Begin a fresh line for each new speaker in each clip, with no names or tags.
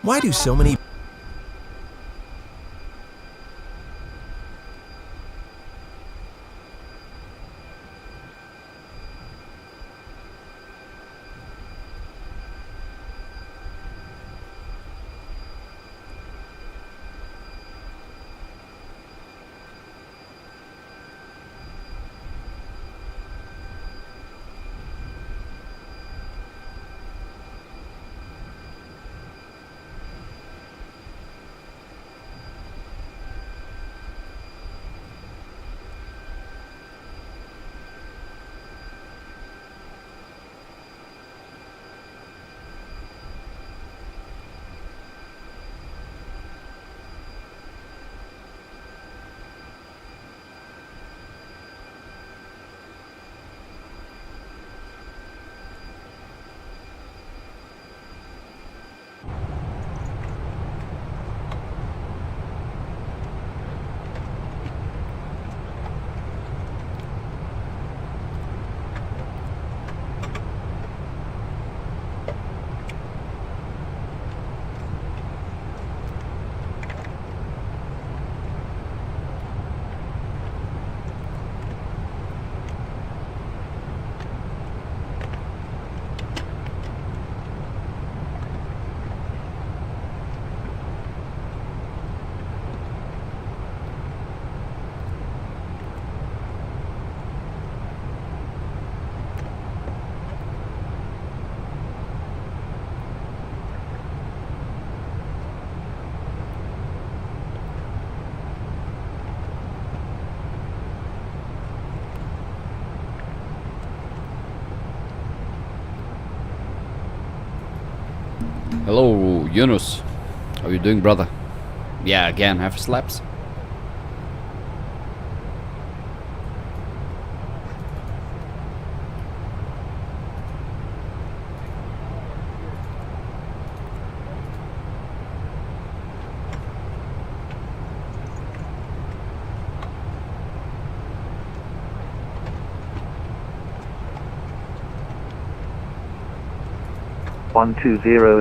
Why do so many
Hello, Yunus. How you doing, brother? Yeah, again, have Fslabs.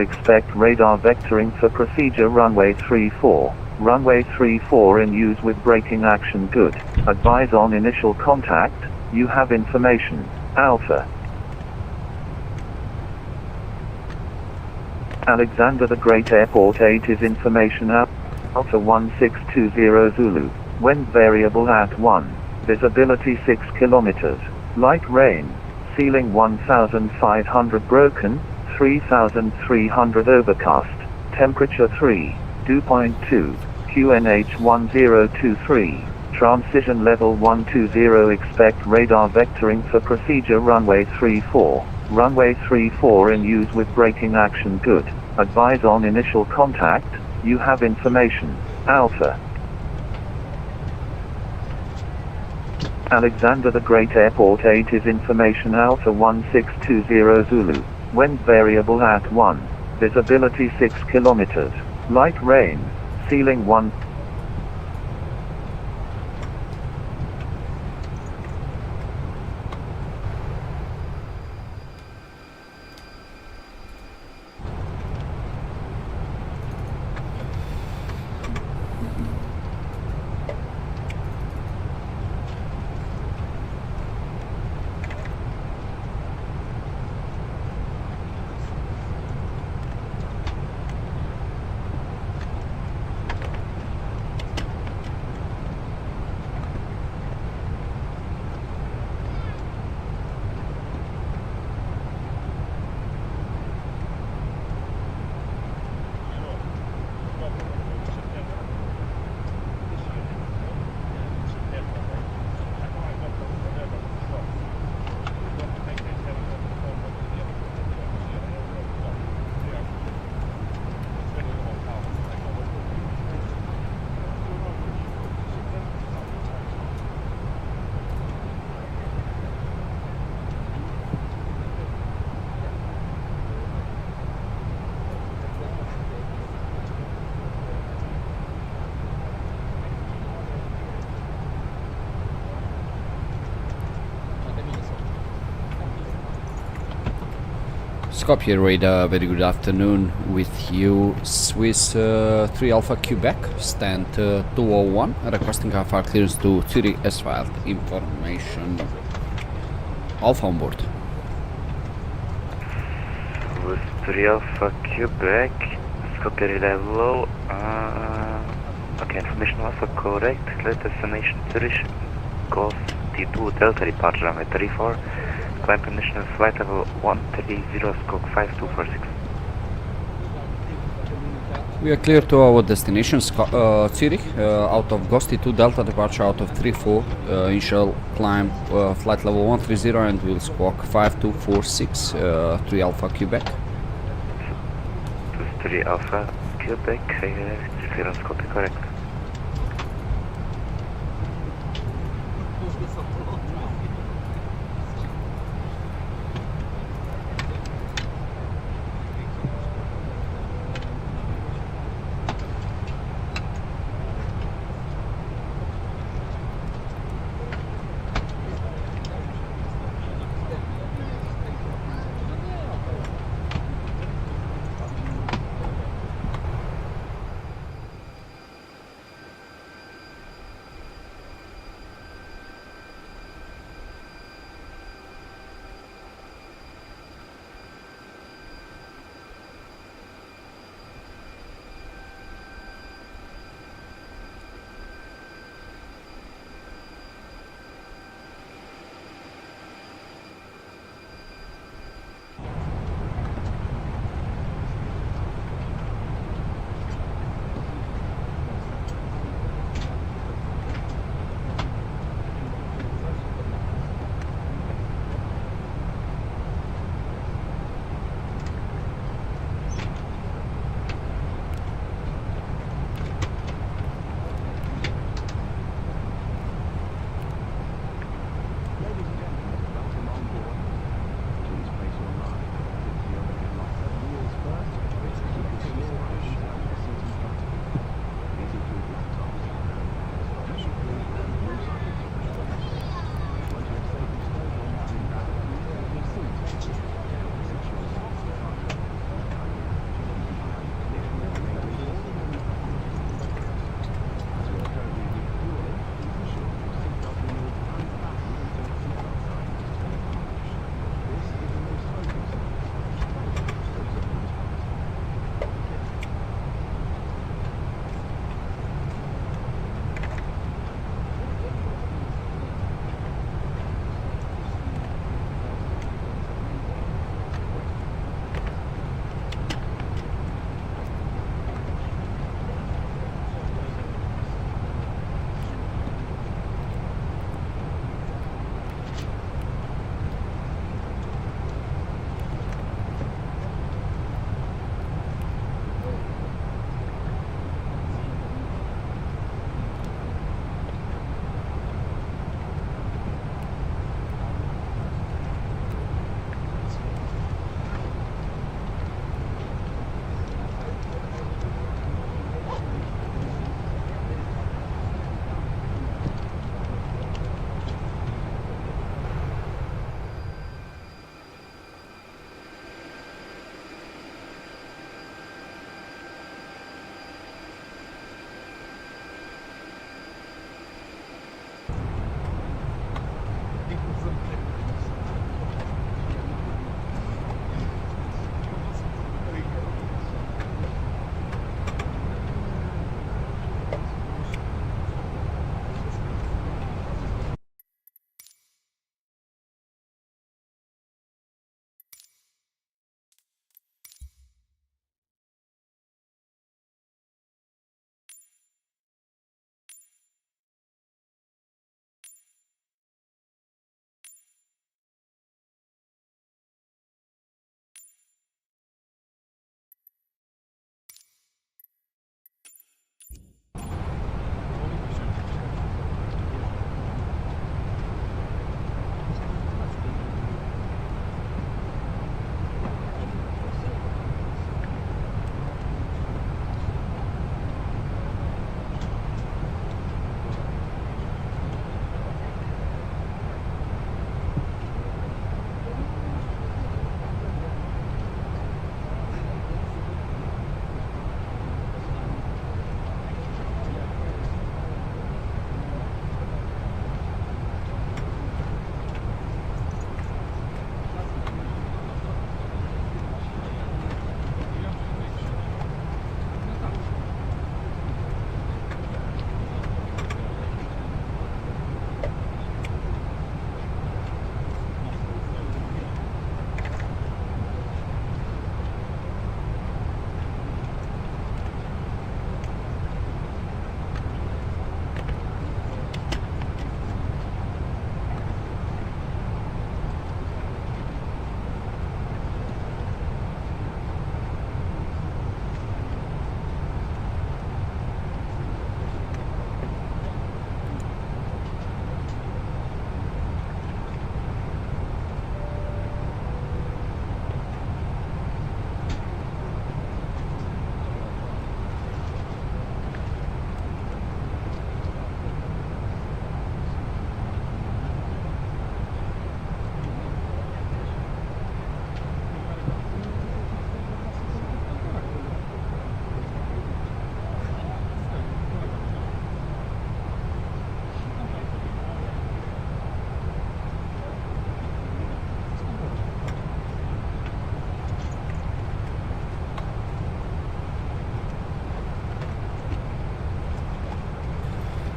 Expect radar vectoring for procedure runway 34. Runway 34 in use with braking action good. Advise on initial contact. You have information. Alpha. Alexander the Great Airport 8 is information Alpha 1620 Zulu. Wind variable at 1. Visibility 6 kilometers. Light rain. Ceiling 1500 broken. 3,300 overcast, temperature 3, dew point 2, QNH 1023, transition level 120 expect radar vectoring for procedure runway 34, runway 34 in use with braking action good, advise on initial contact, you have information, Alpha. Alexander the Great Airport 8 is information Alpha 1620 Zulu. Wind variable at 1. Visibility 6 kilometers. Light rain. Ceiling 1.
Skopje radar, very good afternoon with you. Swiss 3 Alpha Quebec, stand 201, requesting fire clearance to Zurich asphalt information. Alpha on board.
With 3 Alpha Quebec, Skopje relay low. Okay, information Alpha correct. Let destination Zurich, Golf T2 Delta departure runway 34. Climb condition flight level 130, scope 5246.
We are clear to our destination, Zurich, out of Gosti 2 Delta departure out of 34, initial climb flight level 130 and we'll squawk 5246, 3 Alpha Quebec.
3 Alpha Quebec, clearance copy correct.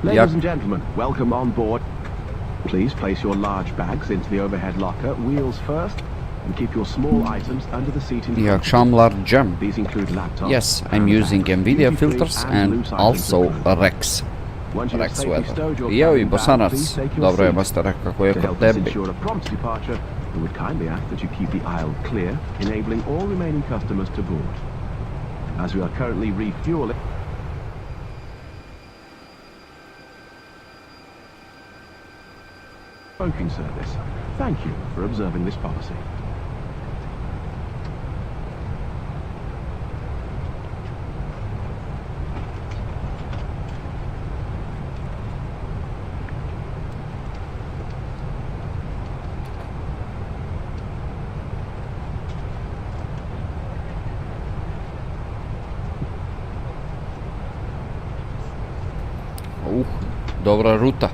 Ladies and gentlemen, welcome on board. Please place your large bags into the overhead locker, wheels first, and keep your small items under the seat in
İyi
front.
akşamlar Cem.
These include laptops.
Yes, I'm using Nvidia filters and also Rex. Rex weather. Jao i Bosanac. Dobro je Mastera, kako je
To
kod
help us
tebi?
ensure a prompt departure, we would kindly ask that you keep the aisle clear, enabling all remaining customers to board. As we are currently refueling. Smoking service. Thank you for observing this policy.
Dobra ruta.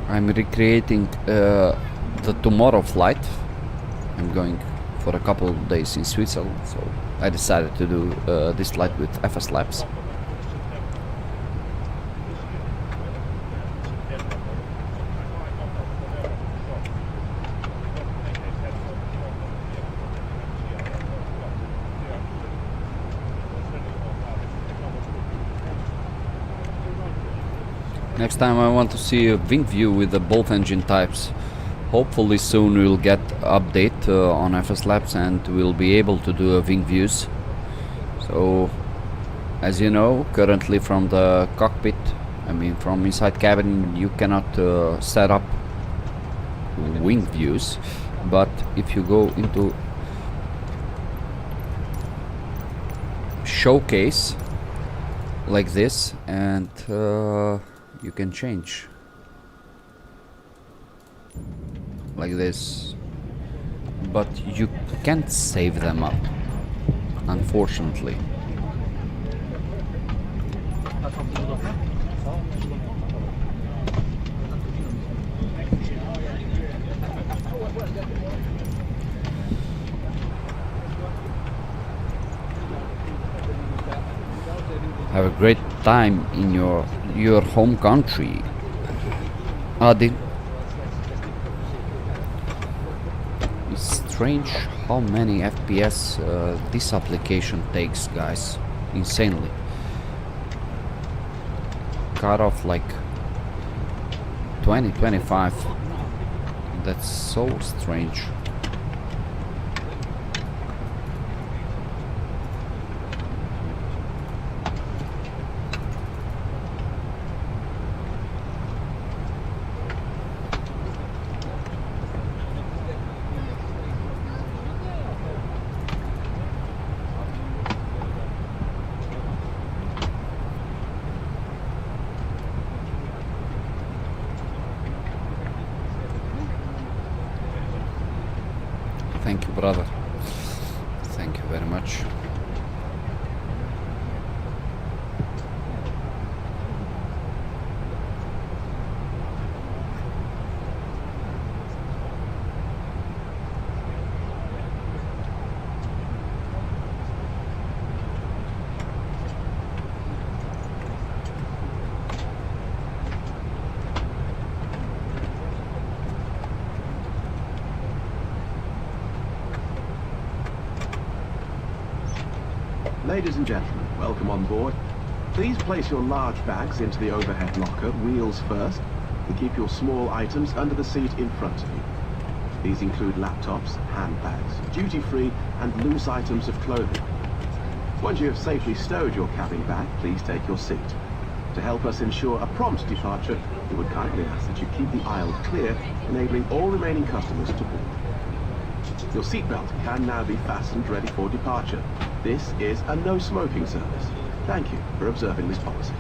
I'm recreating the tomorrow flight. I'm going for a couple of days in Switzerland, so I decided to do this flight with Fslabs. Next time I want to see a wing view with the both engine types. Hopefully soon we'll get update on Fslabs and we'll be able to do a wing views. So, as you know, currently from the cockpit, I mean from inside cabin, you cannot set up wing views. But if you go into showcase like this and you can change like this, but you can't save them up, unfortunately. Have a great time in your home country, Adi. It's strange how many FPS this application takes, guys. Insanely. Cut off like 20-25. That's so strange. Thank you, brother. Thank you very much.
Ladies and gentlemen, welcome on board. Please place your large bags into the overhead locker, wheels first, and keep your small items under the seat in front of you. These include laptops, handbags, duty-free, and loose items of clothing. Once you have safely stowed your cabin bag, please take your seat. To help us ensure a prompt departure, we would kindly ask that you keep the aisle clear, enabling all remaining customers to board. Your seatbelt can now be fastened ready for departure. This is a no smoking service. Thank you for observing this policy.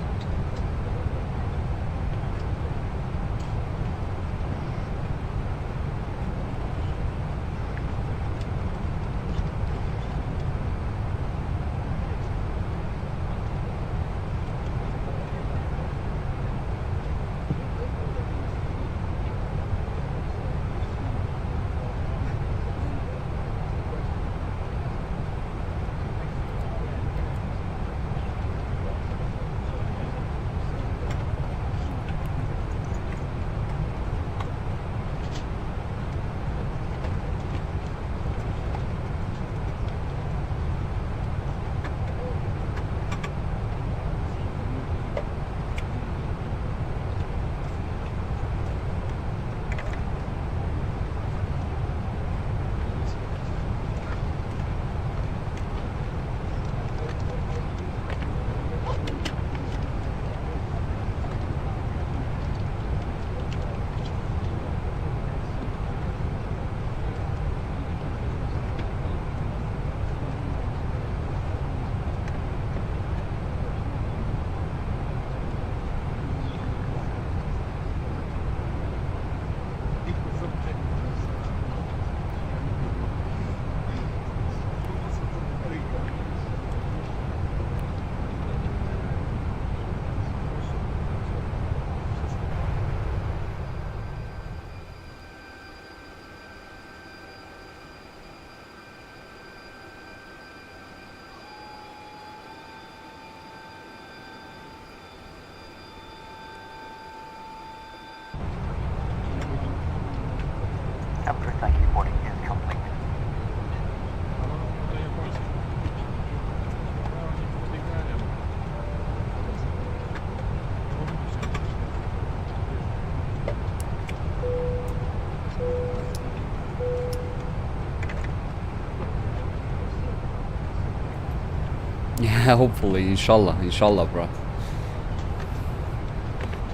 Hopefully, inshallah, bro.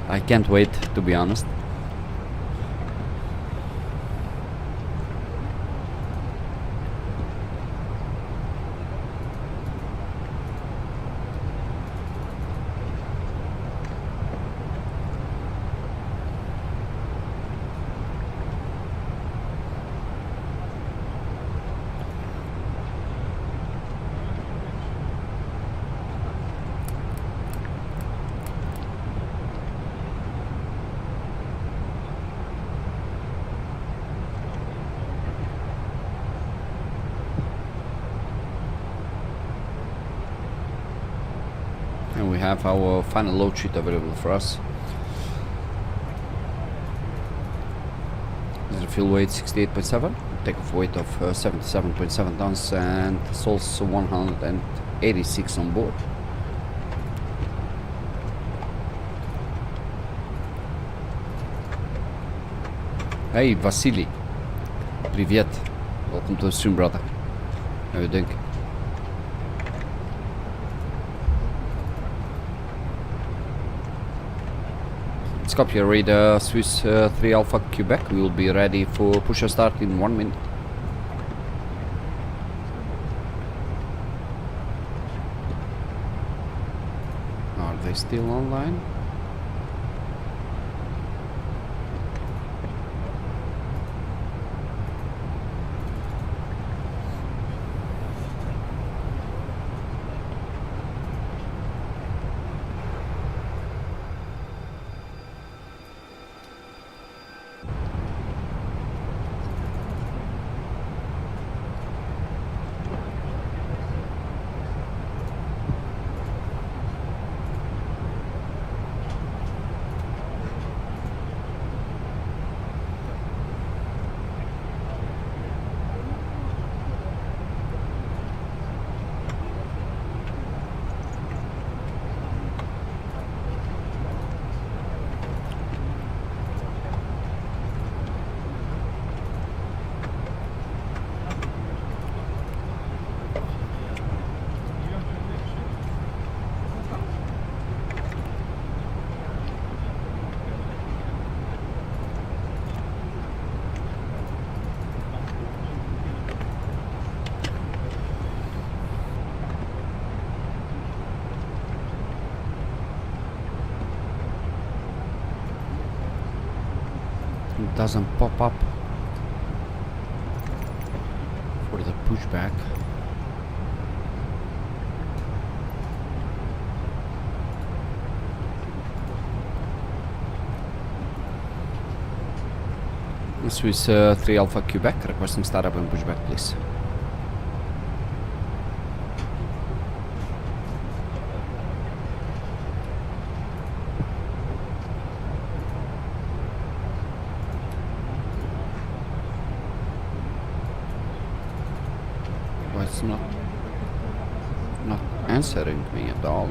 I can't wait, to be honest. And we have our final load sheet available for us. This is fuel weight 68.7, takeoff weight of 77.7 tons, and souls 186 on board. Hey Vasily, привет, welcome to the stream, brother. How you doing? Skopje, radar Swiss 3 Alpha Quebec. We will be ready for push and start in 1 minute. Are they still online? It doesn't pop up for the pushback. Swiss 3 Alpha Quebec, requesting startup and pushback, please. Well, it's not answering me at all.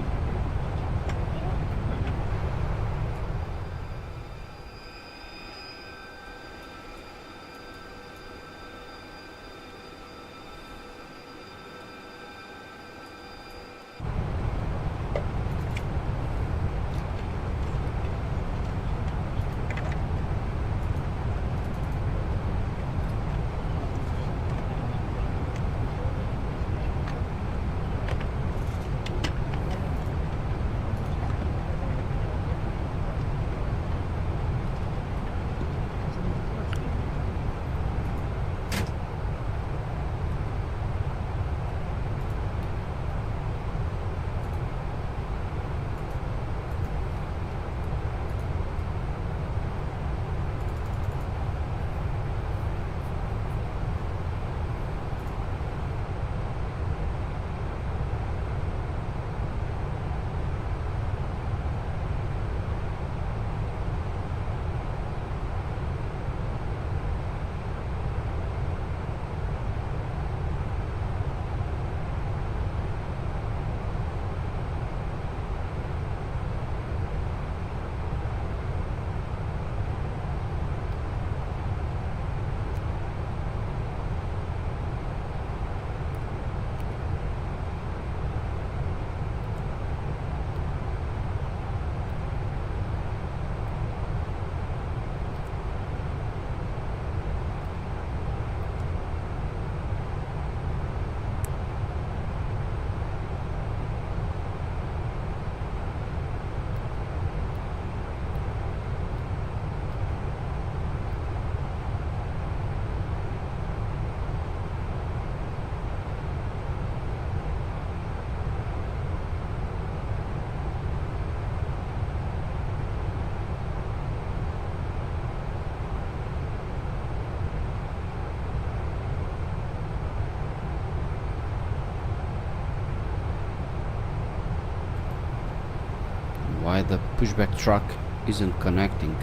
why the pushback truck isn't connecting.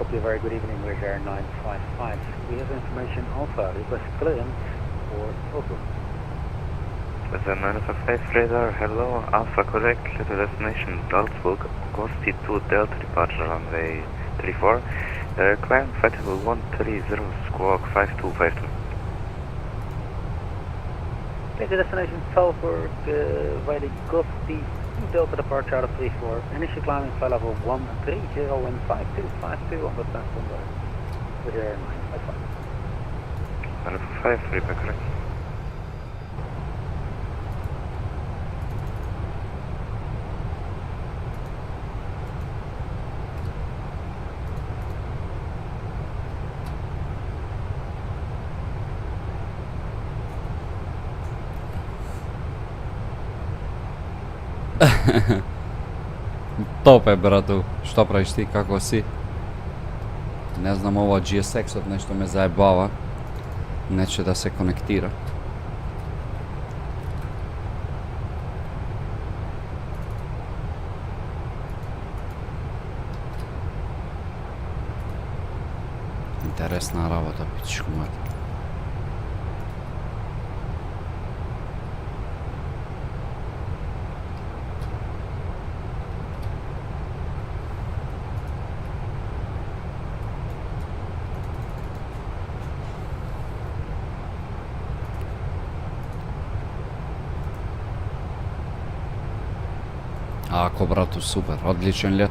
Skopje, very good evening, we're here 955. We have information Alpha, request clearance for Oslo.
With the 955 radar, hello, Alpha correct, to destination Salzburg, course T2 Delta departure runway 34, climb flight level 130, squawk 5252.
Okay, to destination Salzburg, via the Golf T2 Delta departure out of 34, initial climbing flight level 130 and 5252 on the platform there. We're here 955.
955, repeat correct.
Tope, bratu, što praviš ti, kako si? Ne znam, ovo GSX od nešto me zajebava. Neće da se konektira. Interesna rabota, pičišku mati. Ako, bratu, super, odličan ljet.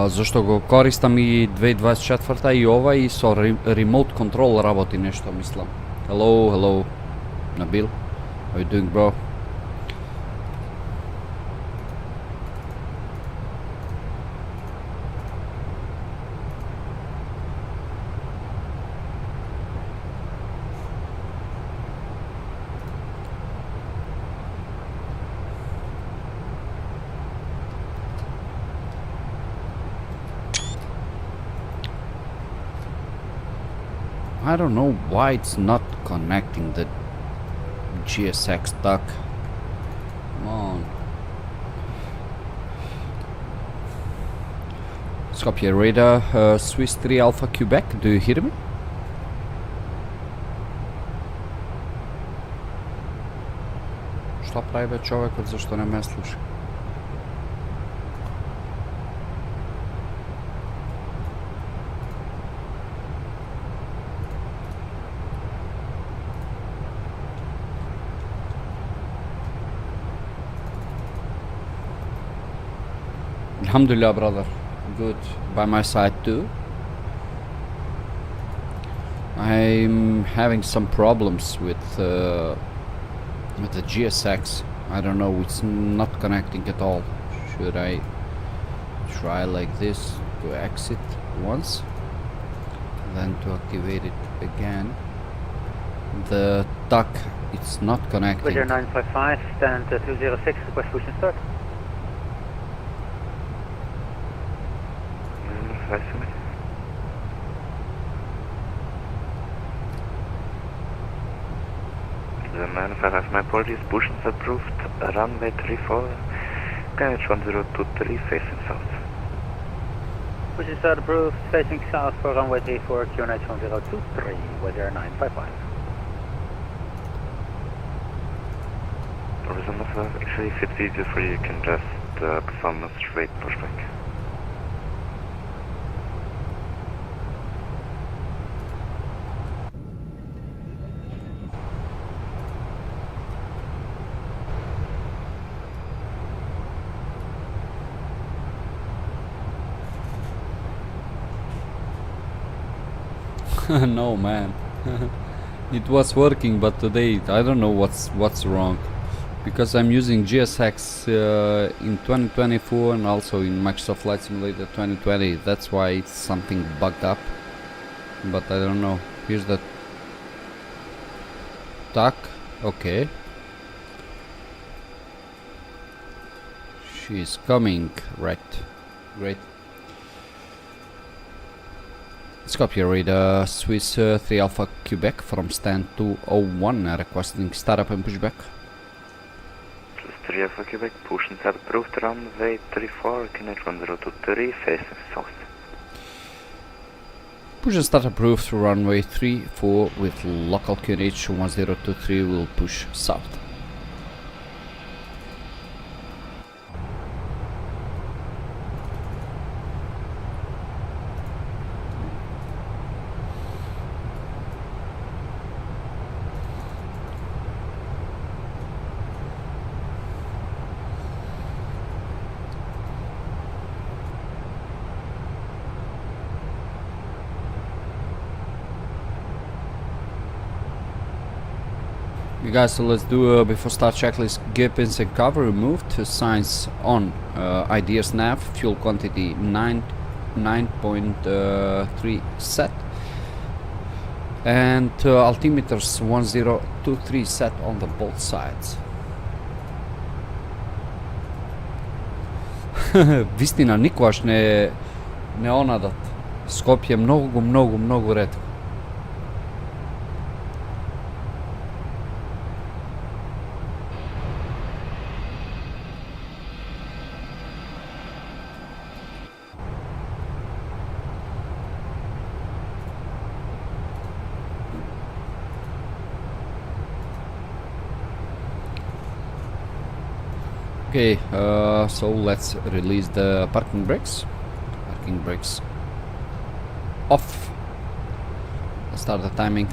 Zašto go koristam i 2024 i ovaj i so remote control raboti nešto, mislim. Hello, Nabil, how you doing, bro? I don't know why it's not connecting the GSX duck. Come on. Skopje radar, Swiss 3 Alpha Quebec, do you hear me? Šta pravi be čovjek, zašto ne me sluša? Alhamdulillah, brother. Good. By my side too. I'm having some problems with the GSX. I don't know, it's not connecting at all. Should I try like this to exit once, then to activate it again? The duck, it's not connecting.
We're here 955, stand 206, request push and start.
The 955, my apologies, Bushens approved, runway 34, KH 1023 facing south.
Push and start approved, facing south for runway 34, QNH 1023, weather 955.
Actually, if it's easier for you, you can just perform a straight pushback.
No, man. It was working, but today I don't know what's wrong, because I'm using GSX in 2024 and also in Microsoft Flight Simulator 2020. That's why it's something bugged up, but I don't know. Here's the TAC. Okay, she's coming. Right, great. Skopje radar, Swiss 3 Alpha Quebec from stand 201, requesting startup and pushback.
3 Alpha Quebec, push and start approved, runway 34, QNH 1023, facing south.
Push and start approved, runway 34 with local QNH 1023 will push south. You guys, so let's do before start checklist. Gear pins and cover removed, signs on, IDS nav, fuel quantity 9.3 set, and altimeters 1023 set on the both sides. Vistina, nikoš ne onadat. Skopje mnogo redko. Okay, so let's release the parking brakes. Parking brakes off. Let's start the timing,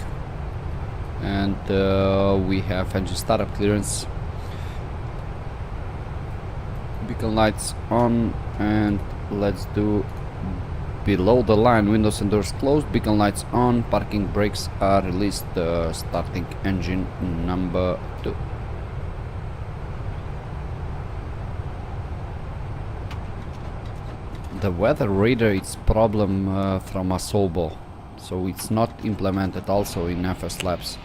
and we have engine startup clearance. Beacon lights on, and let's do below the line. Windows and doors closed. Beacon lights on. Parking brakes are released. Starting engine number 2. The weather radar is problem from Asobo, so it's not implemented also in Fslabs.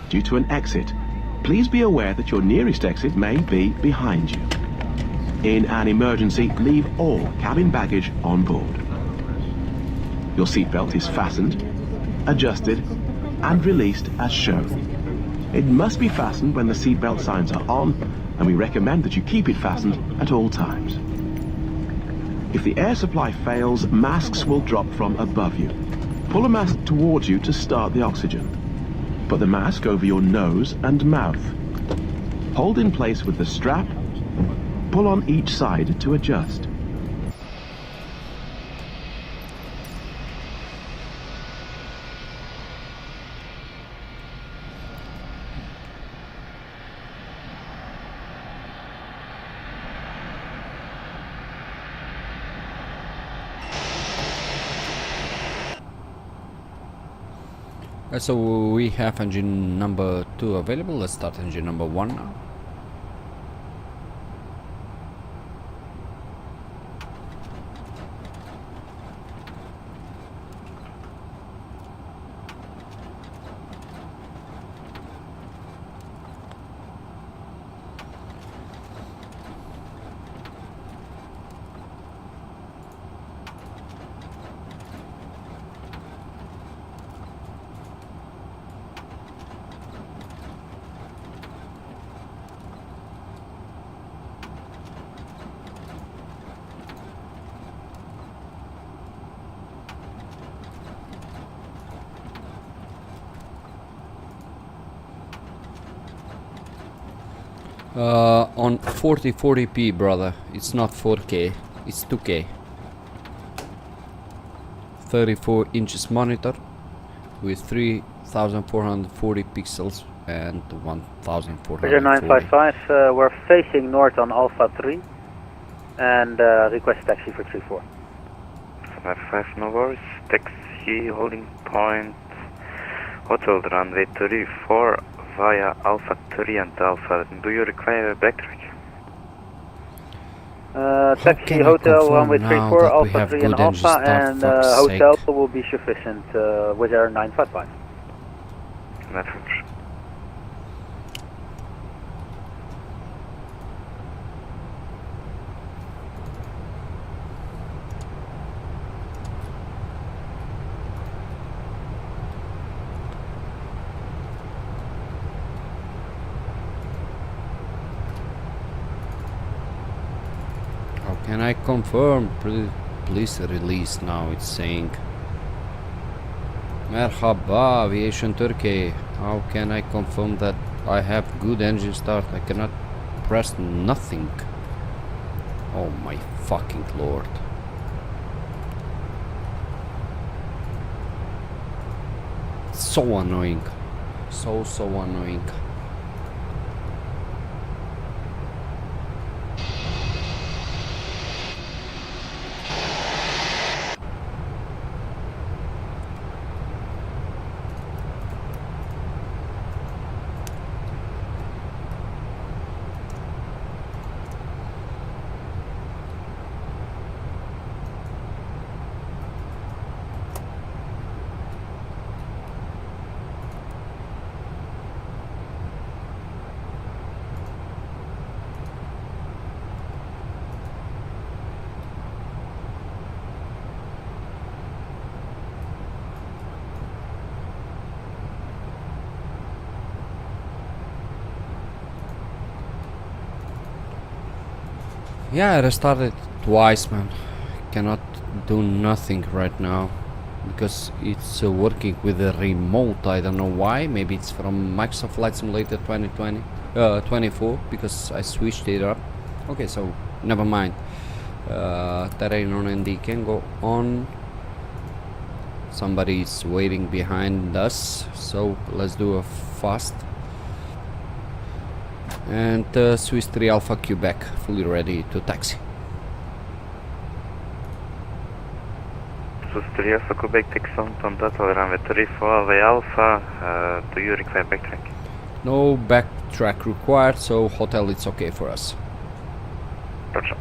Due to an exit, please be aware that your nearest exit may be behind you. In an emergency, leave all cabin baggage on board. Your seatbelt is fastened, adjusted, and released as shown. It must be fastened when the seatbelt signs are on, and we recommend that you keep it fastened at all times. If the air supply fails, masks will drop from above you. Pull a mask towards you to start the oxygen. Put the mask over your nose and mouth. Hold in place with the strap. Pull on each side to adjust.
So we have engine number 2 available. Let's start engine number 1 now. On 4040p, brother. It's not 4K, it's 2K. 34 inches monitor with 3440 pixels and 1440.
Roger 955, we're facing north on Alpha 3 and request taxi for 34.
5 no worries, taxi holding point, hotel runway 34 via Alpha 3 and Alpha. Do you require a backtrack?
Taxi hotel runway 34, Alpha 3 and Alpha, and hotel will be sufficient with our 955.
Can I confirm? Please release now, it's saying. Merhaba, Aviation Turkey. How can I confirm that I have good engine start? I cannot press nothing. Oh my fucking lord. So annoying. So annoying. Yeah, I restarted twice, man. Cannot do nothing right now because it's working with a remote. I don't know why. Maybe it's from Microsoft Flight Simulator 2020, 24, because I switched it up. Okay, so never mind. Terrain on ND can go on. Somebody is waiting behind us, so let's do a fast. And Swiss 3 Alpha Quebec, fully ready to taxi.
Swiss 3 Alpha Quebec, taxi on Toronto, runway 34 via Alpha. Do you require backtrack?
No backtrack required, so hotel it's okay for us.
Roger.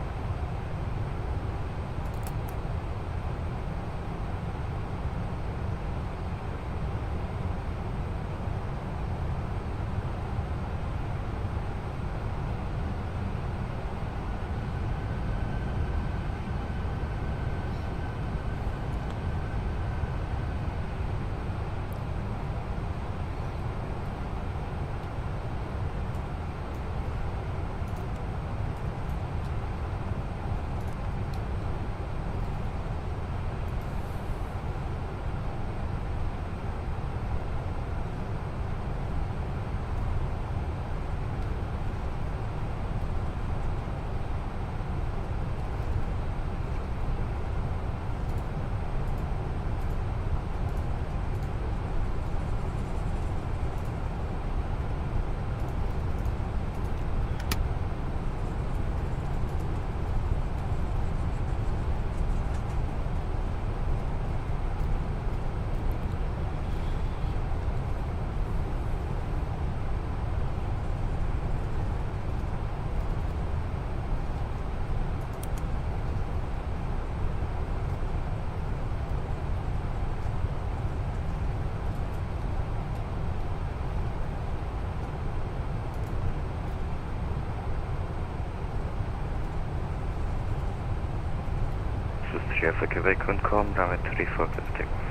Alpha Quebec confirm, runway 34 clear for takeoff.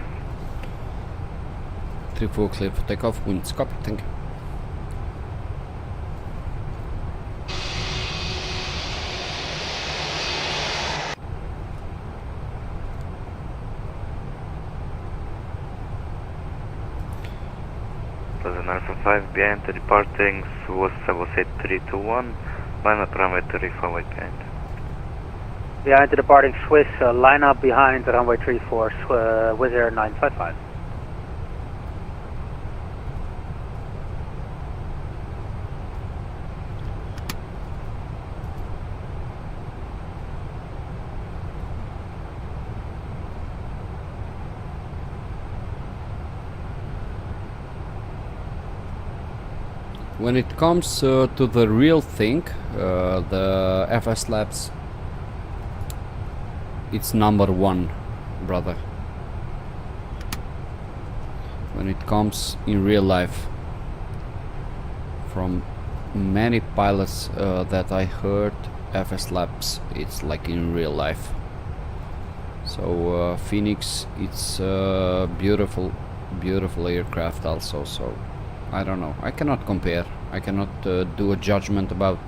34 clear for takeoff, wind Skopje, thank you.
Dozen Alpha 5 behind, departing was 78321, line up runway 34 wide behind.
Behind the departing Swiss, line up behind runway 34, Wizz Air 955.
When it comes to the real thing, the Fslabs, it's #1, brother. When it comes in real life, from many pilots that I heard, Fslabs, it's like in real life. So Phoenix, it's a beautiful aircraft also. So I don't know, I cannot compare, I cannot do a judgment about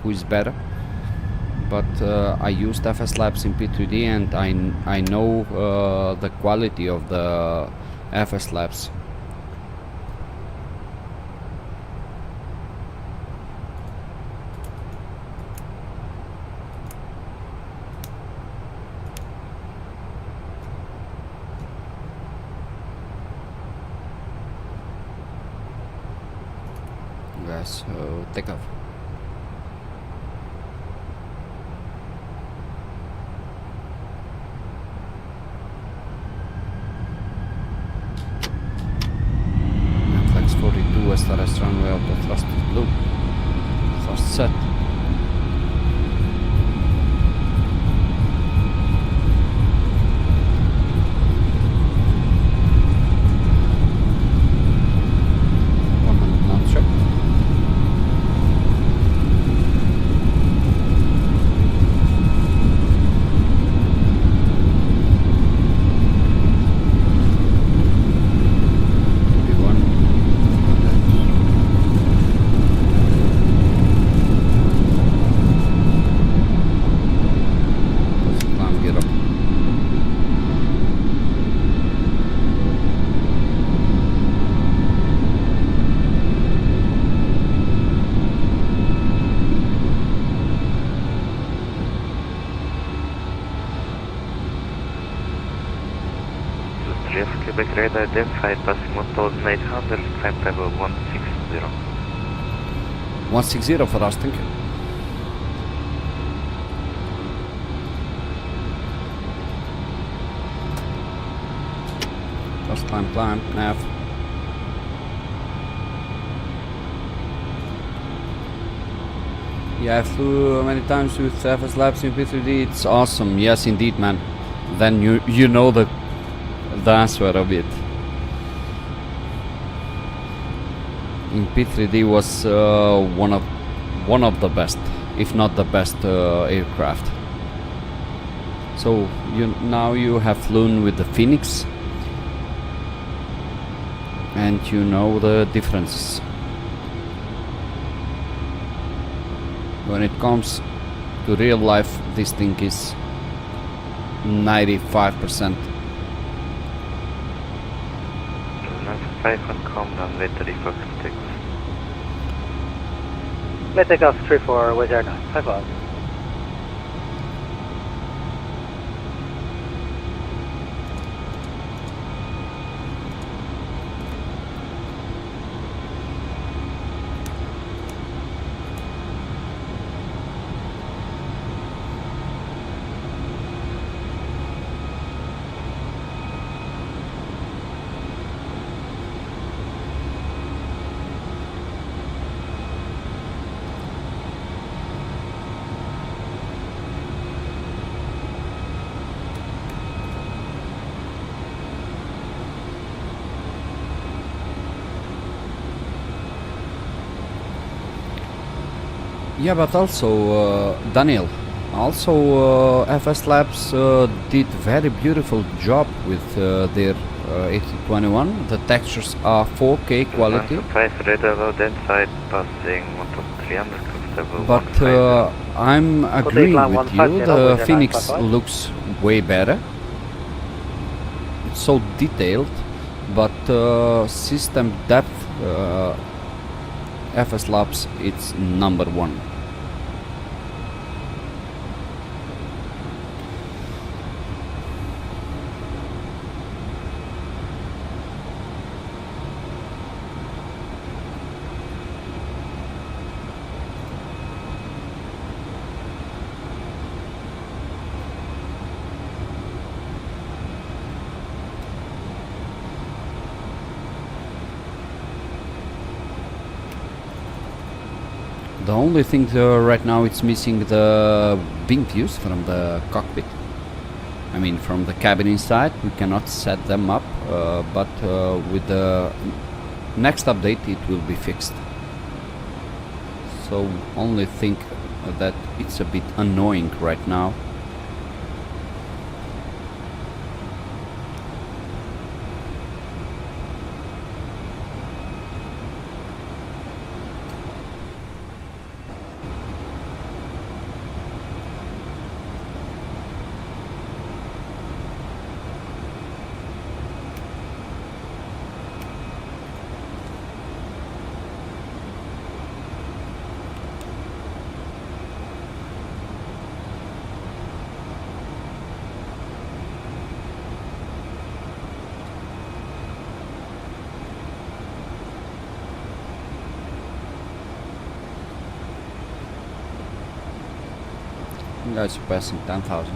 who is better, but I used Fslabs in P3D and I know the quality of the Fslabs. Guys, takeoff. Flex 42 SRS runway auto thrust is blue. Thrust set.
Quebec radar identified passing 1800, climb level 160.
160 for us, thank you. Just climb, nav. Yeah, I flew many times with Fslabs in P3D, it's awesome, yes indeed man. Then you know the answer of it. In P3D was one of the best, if not the best aircraft. So now you have flown with the Phoenix and you know the differences. When it comes to real life, this thing is 95%.
5 on com, runway 34 takeoff.
Let takeoff 34, Wizz Air 955.
Yeah, but also Daniel, also Fslabs did very beautiful job with their A321. The textures are 4K quality.
5 radar load inside, passing 1300, comfortable.
But I'm agreeing with you, the Phoenix looks way better. It's so detailed, but system depth Fslabs, it's number 1. The only thing right now it's missing the wing views from the cockpit. I mean from the cabin inside. We cannot set them up, but with the next update it will be fixed. So only think that it's a bit annoying right now. Guys are passing 10,000.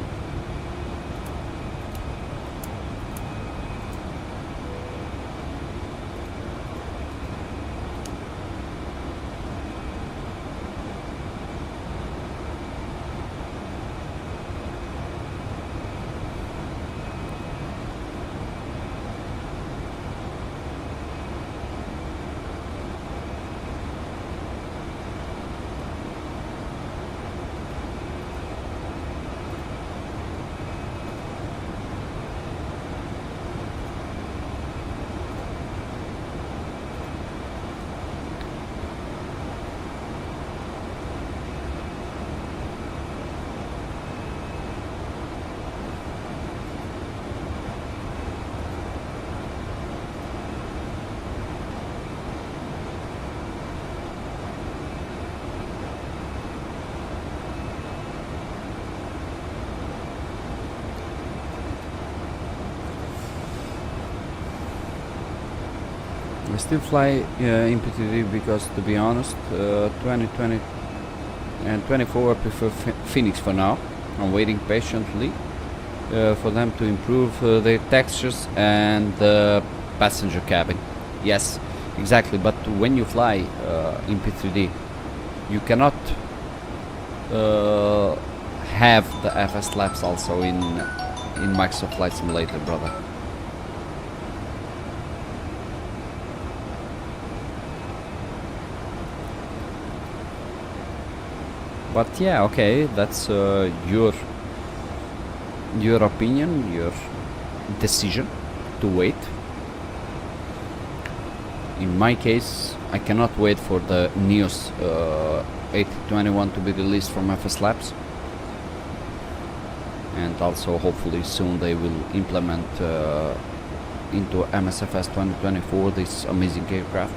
I still fly MFS2020 because, to be honest, 2020 and 24 I prefer Phoenix for now. I'm waiting patiently for them to improve their textures and the passenger cabin. Yes, exactly, but when you fly MFS2020 you cannot have the Fslabs also in Microsoft Flight Simulator, brother. But yeah, okay, that's your opinion, your decision to wait. In my case, I cannot wait for the NEOS A321 to be released from Fslabs, and also hopefully soon they will implement into MFS2024 this amazing aircraft.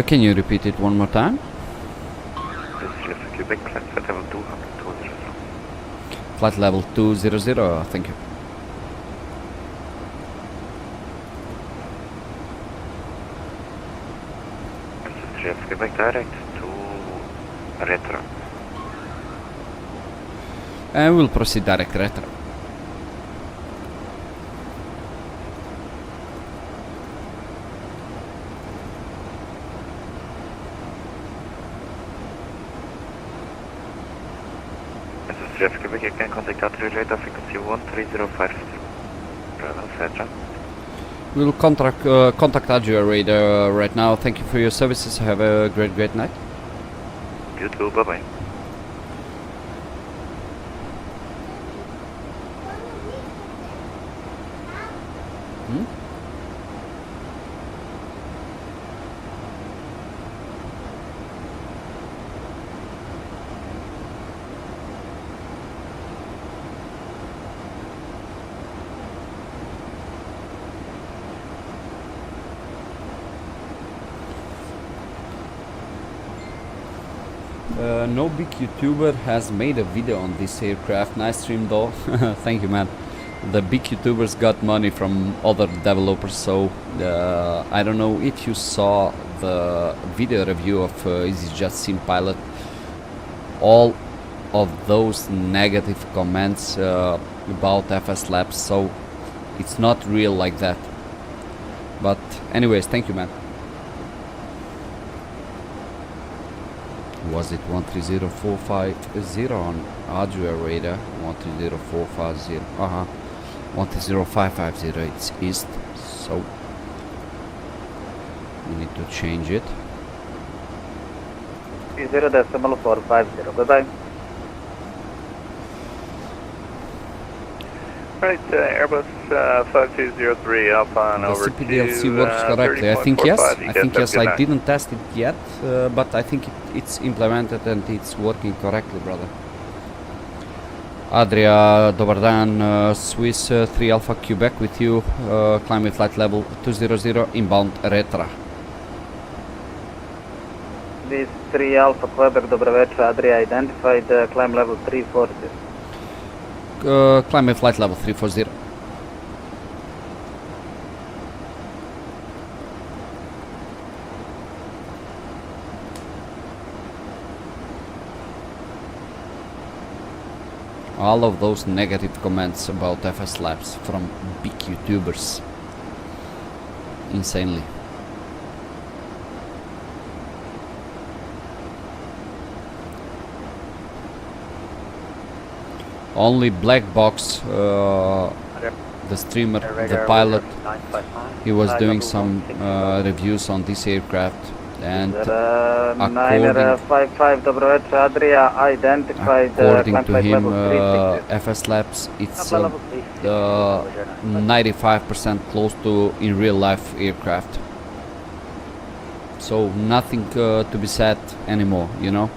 Can you repeat it one more time?
Quebec, flight level 200.
Flight level 200, thank you.
Quebec direct to retro.
And we'll proceed direct retro.
Quebec, you can contact our radar frequency 13050. LSZH.
We'll contact Azure radar right now. Thank you for your services. Have a great night.
You too, bye bye.
No big YouTuber has made a video on this aircraft. Nice stream though. Thank you, man. The big YouTubers got money from other developers, so I don't know if you saw the video review of EasyJet Sim Pilot. All of those negative comments about Fslabs, so it's not real like that. But anyways, thank you, man. Was it 130450 on Adria radar? 130450. 130,550. It's east, so we need to change it.
0.450. Bye bye.
Right, Airbus 5203 Alpha and
The
over
CPDLC
to
works correctly. I think yes.
30.45.
I think yes. I didn't test it yet, but I think it's implemented and it's working correctly, brother. Adria, dobar dan, Swiss 3 Alpha Quebec with you, climbing flight level 200, inbound Retra.
This 3 Alpha Quebec, dobro večer, Adria identified, climb level 340.
Climbing flight level 340. All of those negative comments about Fslabs from big YouTubers. Insanely. Only Black Box, the streamer, the pilot, he was doing some reviews on this aircraft, and according to him, Fslabs, it's 95% close to in real life aircraft. So nothing to be said anymore, you know.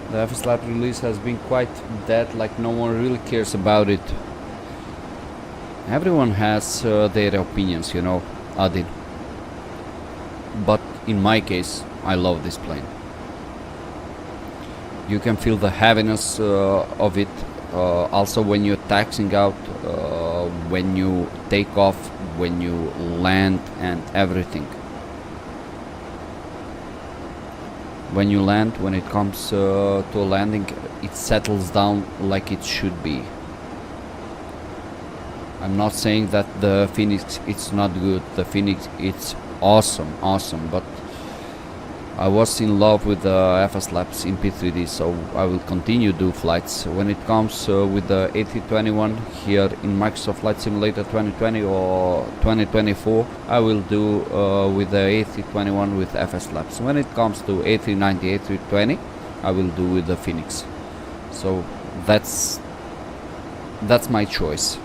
The Fslabs release has been quite dead, like no one really cares about it. Everyone has their opinions, you know, Adil. But in my case, I love this plane. You can feel the heaviness of it, also when you're taxiing out, when you take off, when you land and everything. When you land, when it comes to a landing, it settles down like it should be. I'm not saying that the Phoenix it's not good. The Phoenix it's awesome, but I was in love with the Fslabs in P3D, so I will continue to do flights. When it comes with the A321 here in Microsoft Flight Simulator 2020 or 2024, I will do with the A321 with Fslabs. When it comes to A390, A320, I will do with the Phoenix. So that's my choice.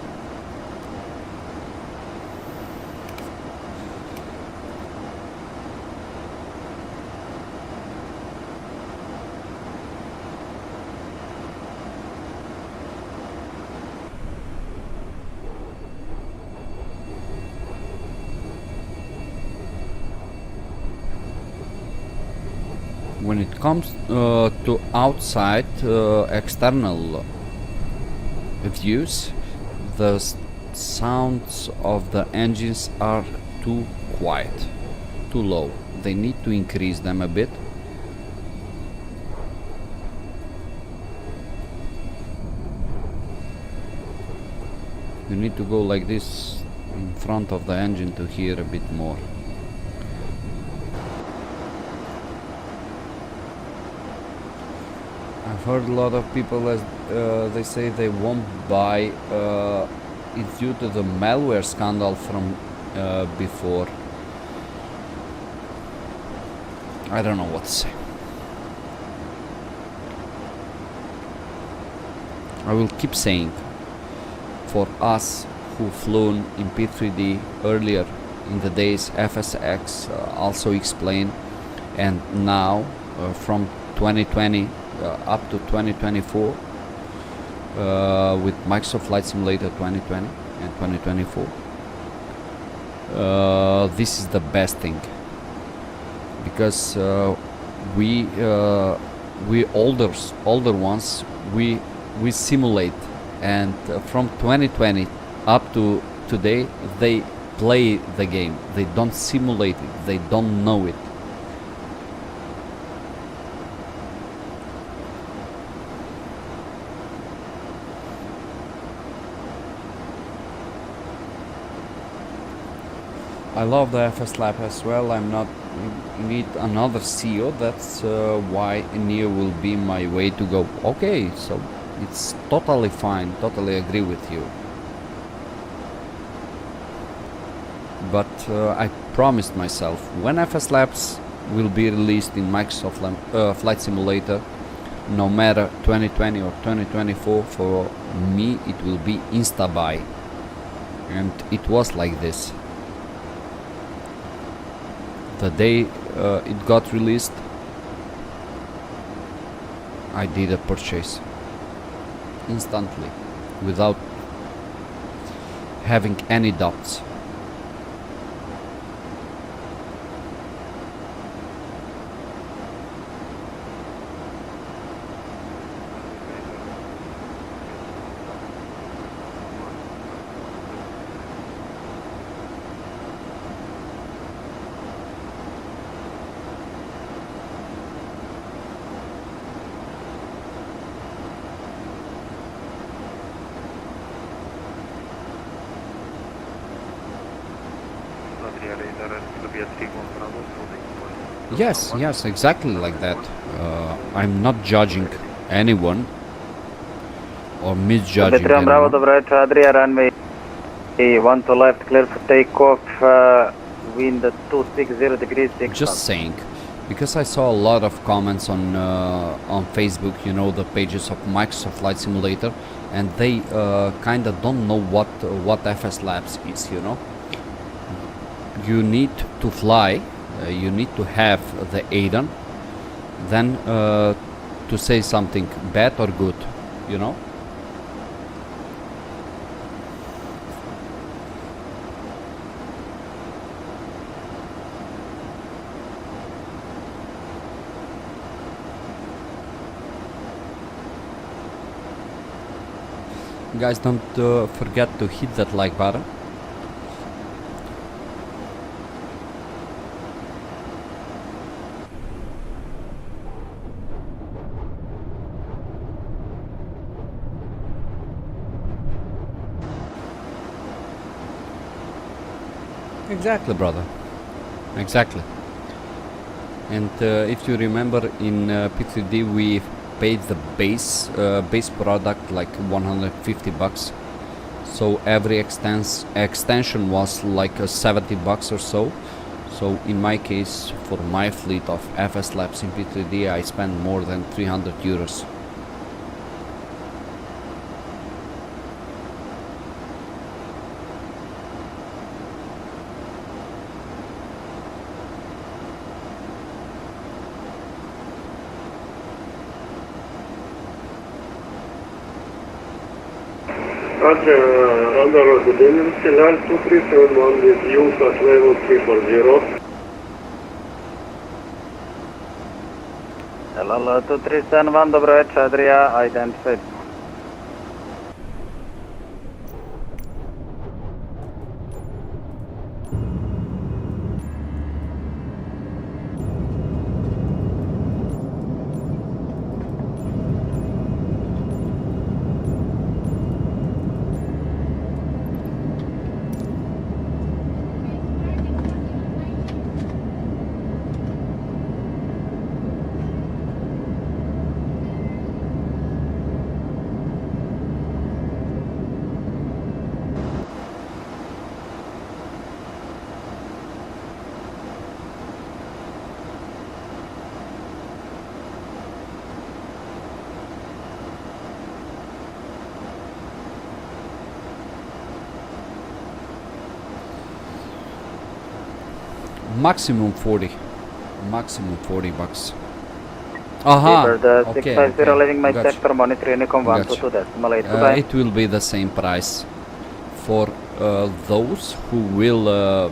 When it comes to outside external views, the sounds of the engines are too quiet, too low. They need to increase them a bit. You need to go like this in front of the engine to hear a bit more. I've heard a lot of people as they say they won't buy. It's due to the malware scandal from before. I don't know what to say. I will keep saying, for us who flown in P3D earlier in the days, FSX also explained, and now from 2020 up to 2024 with Microsoft Flight Simulator 2020 and 2024, this is the best thing. because we older ones we simulate, and from 2020 up to today they play the game. They don't simulate it. They don't know it. I love the Fslab as well. I'm not need another CEO. That's why Neo will be my way to go. Okay, so it's totally fine. Totally agree with you. But I promised myself when Fslabs will be released in Microsoft Flight Simulator, no matter 2020 or 2024, for me it will be insta-buy, and it was like this. The day it got released, I did a purchase instantly, without having any doubts. Yes, yes, exactly like that. I'm not judging anyone or misjudging
Bravo,
anyone.
dobro večer, Adria, runway 1 to left, clear for takeoff, wind 260 degrees, 6
Just saying, because I saw a lot of comments on Facebook, you know, the pages of Microsoft Flight Simulator, and they kind of don't know what Fslabs is, you know. You need to fly, you need to have the add-on, then to say something bad or good, you know. Guys, don't forget to hit that like button. Exactly, brother. Exactly. And if you remember, in P3D we paid the base product like 150 bucks. So every extension was like 70 bucks or so. So in my case, for my fleet of Fslabs in P3D, I spent more than 300 euros.
Roger, on the road, the Deniz Aviation 2371 with you at level 340.
Hello, 2371, dobro večer, Adria, identified.
Maximum 40 bucks. Aha,
The
okay,
650 leaving my
gotcha.
sector, monitor Unicom 122 decimal 8 goodbye.
It will be the same price for those who will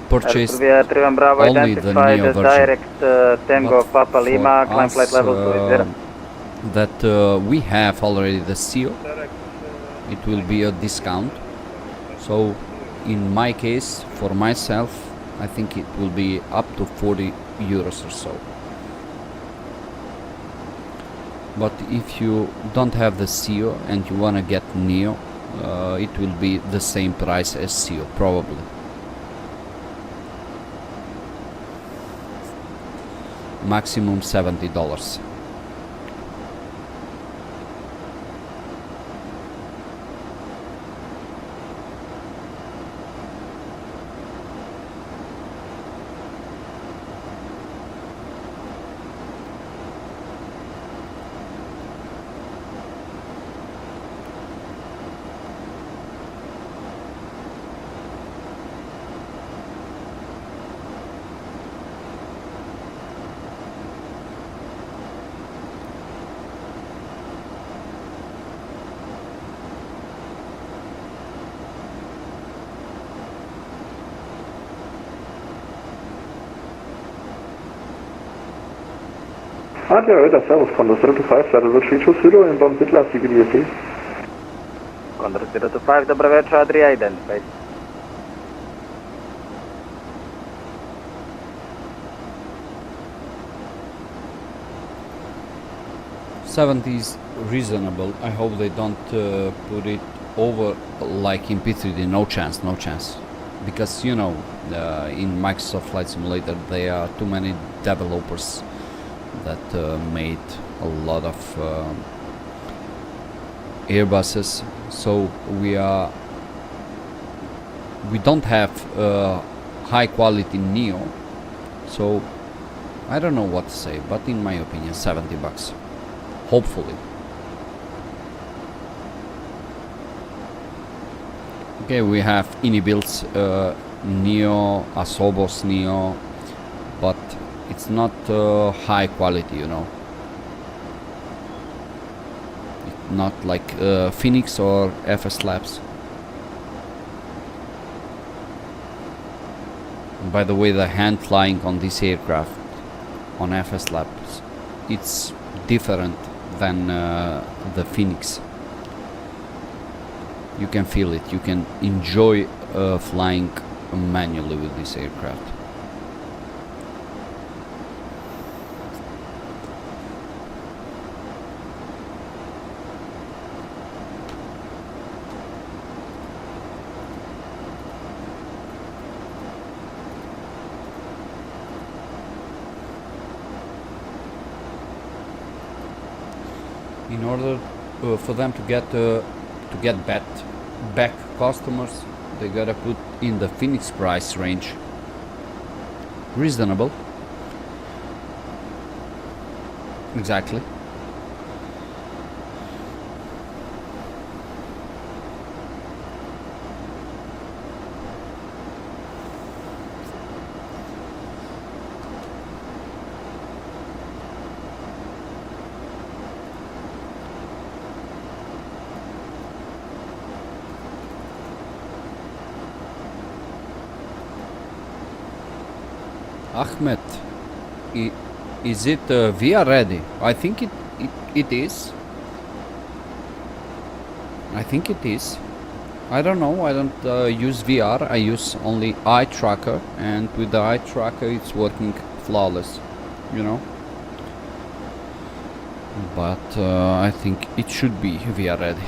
purchased
Serbia 31 Bravo,
only the
identify
Neo
the
version.
direct Tango
But
Papa Lima,
for
climb
us,
flight level 20.
that we have already the CO, it will be a discount. So in my case, for myself, I think it will be up to 40 euros or so. But if you don't have the CO and you want to get Neo, it will be the same price as CO, probably. Maximum $70.
Adria, Servus, Condor 025, Saddle Route 320, inbound Bitler, CBD, please.
Condor 025, dobro večer, Adria, identified.
$70 is reasonable. I hope they don't put it over like in P3D. No chance, no chance. Because you know, in Microsoft Flight Simulator, there are too many developers that made a lot of Airbuses. So we don't have high quality Neo. So I don't know what to say, but in my opinion, $70. Hopefully. Okay, we have ini builds Neo, Asobos Neo, but it's not high quality, you know. It's not like Phoenix or Fslabs. By the way, the hand flying on this aircraft on Fslabs, it's different than the Phoenix. You can feel it, you can enjoy flying manually with this aircraft. In order for them to get back customers, they gotta put in the Phoenix price range. Reasonable. Exactly. Ahmed, is it VR ready? I think it is. I think it is. I don't know, I don't use VR, I use only eye tracker, and with the eye tracker it's working flawless, you know. But I think it should be VR ready.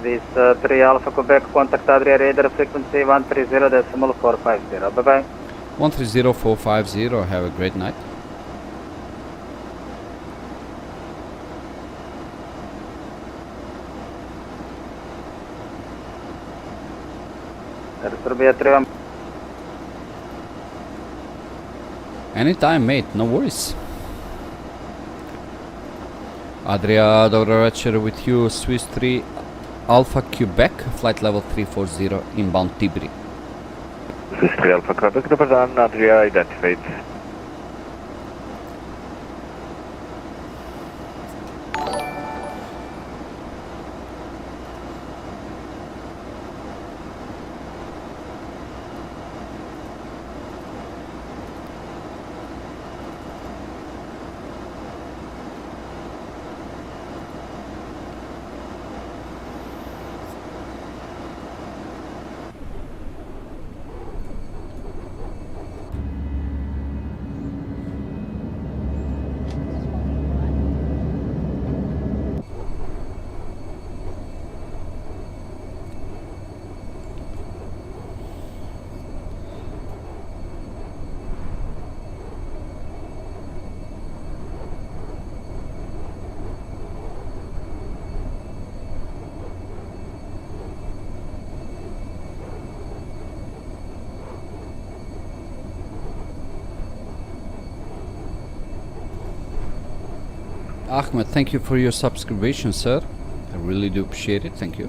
This 3 Alpha Quebec, contact Adria radar frequency 130.450. Bye bye.
130450, have a great night.
Serbia 31.
Anytime, mate, no worries. Adria, dobro večer with you, Swiss 3 Alpha Quebec, flight level 340, inbound Tibri.
Swiss 3 Alpha Quebec, dobar dan, Adria identified.
Ahmed, thank you for your subscription, sir. I really do appreciate it. Thank you.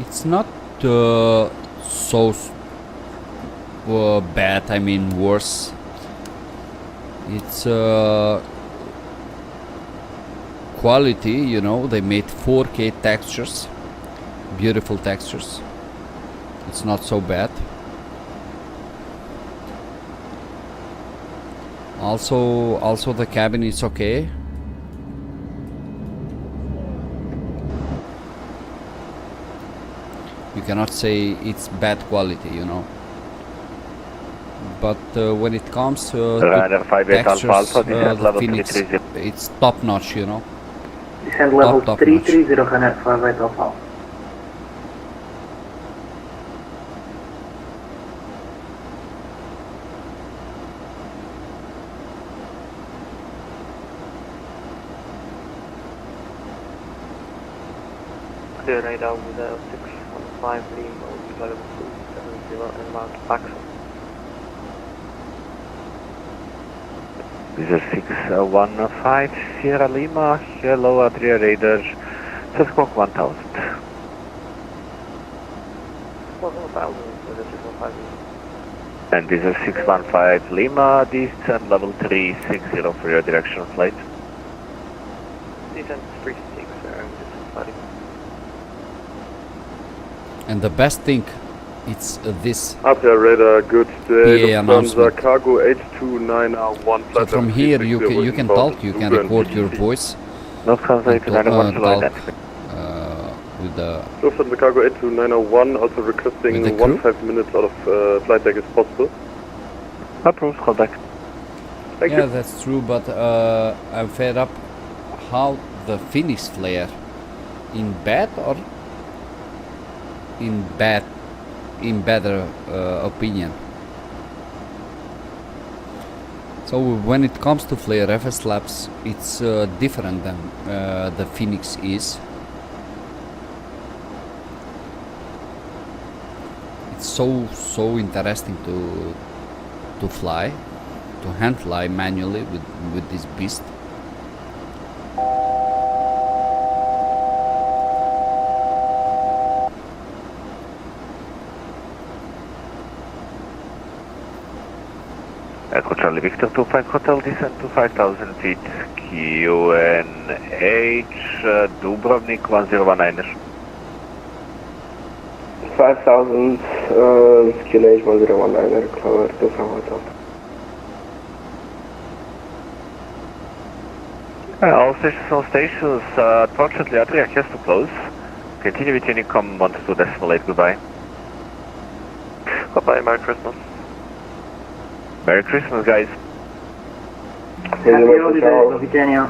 It's not so bad, I mean worse. It's quality, you know, they made 4K textures, beautiful textures. It's not so bad. Also the cabin is okay. You cannot say it's bad quality, you know. But when it comes to textures, the Phoenix, it's top notch, you know.
Descend level 330, runner 58 Alpha.
Clear radar with 615 Lima, level 270 and mount Paxson.
This is 615 Sierra Lima, hello Adria radar, just clock 1000.
1000 with 615 Lima.
And this is 615 Lima, descent level 360 for your direction of flight.
Descent 36, distance 30.
And the best thing, it's this.
Adria radar, good day.
PA announcement.
Cargo 829R1.
So from here you can talk, you can record your voice.
Not translated, I don't want to
talk
identify.
With the
Lufthansa Cargo 829R1, also requesting
With the crew?
15 minutes out of flight deck if possible.
Approved, call back.
Thank
yeah,
you.
that's true, but I'm fed up how the Phoenix flare in bad or in better opinion. So when it comes to flare Fslabs, it's different than the Phoenix is. It's so interesting to fly, to hand fly manually with this beast.
Echo Charlie Victor 25 Hotel, descent to 5000 feet, QNH, Dubrovnik 1019.
5000, QNH 1019, Clover 25 Hotel.
All stations on stations, unfortunately Adria has to close. Continue with Unicom 12.8, goodbye.
Bye-bye, Merry Christmas.
Merry Christmas, guys.
Happy holidays, Lusitania.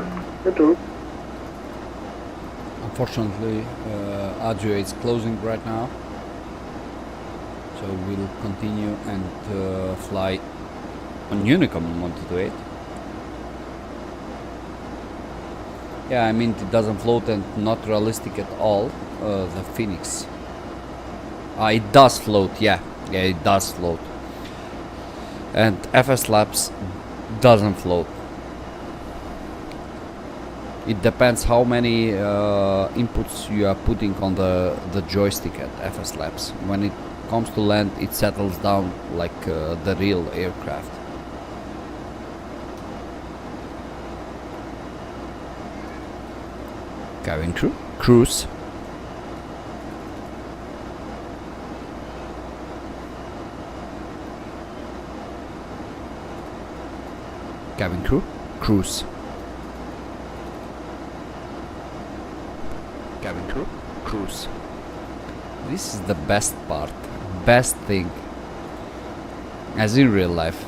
Unfortunately, Adria is closing right now, so we'll continue and fly on Unicom 128. Yeah, I mean it doesn't float and not realistic at all. The Phoenix. It does float, yeah, it does float. and Fslabs doesn't float. It depends how many inputs you are putting on the joystick at Fslabs. When it comes to land, it settles down like the real aircraft. Cabin crew, cruise. Cabin crew, cruise. Cabin crew, cruise. This is the best part, best thing, as in real life.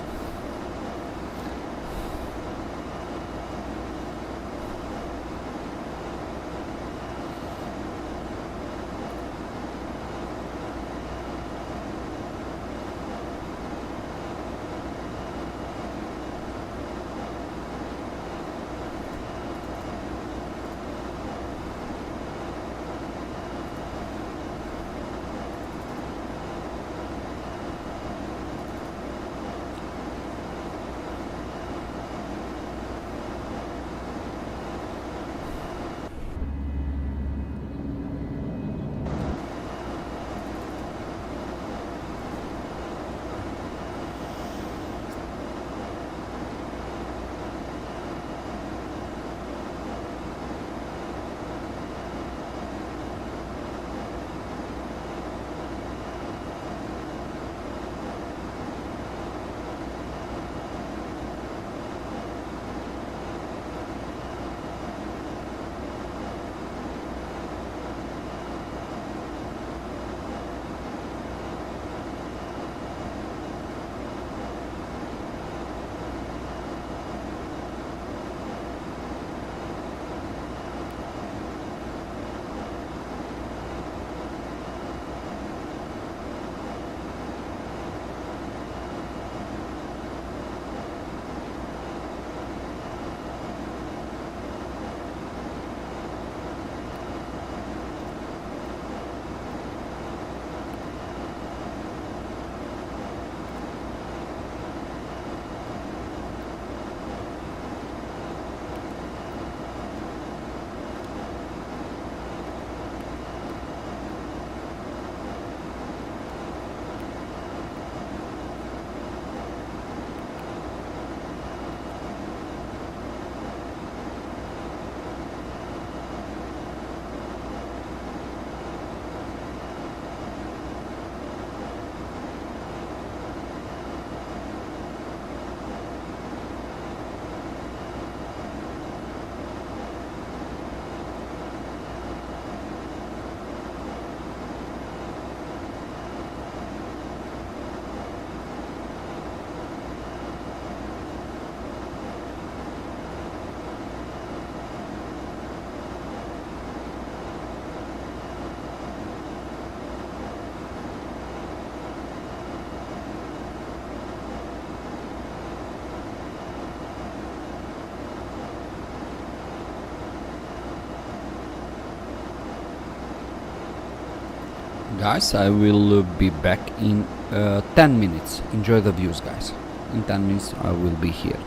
Guys, I will be back in 10 minutes. Enjoy the views, guys. In 10 minutes I will be here.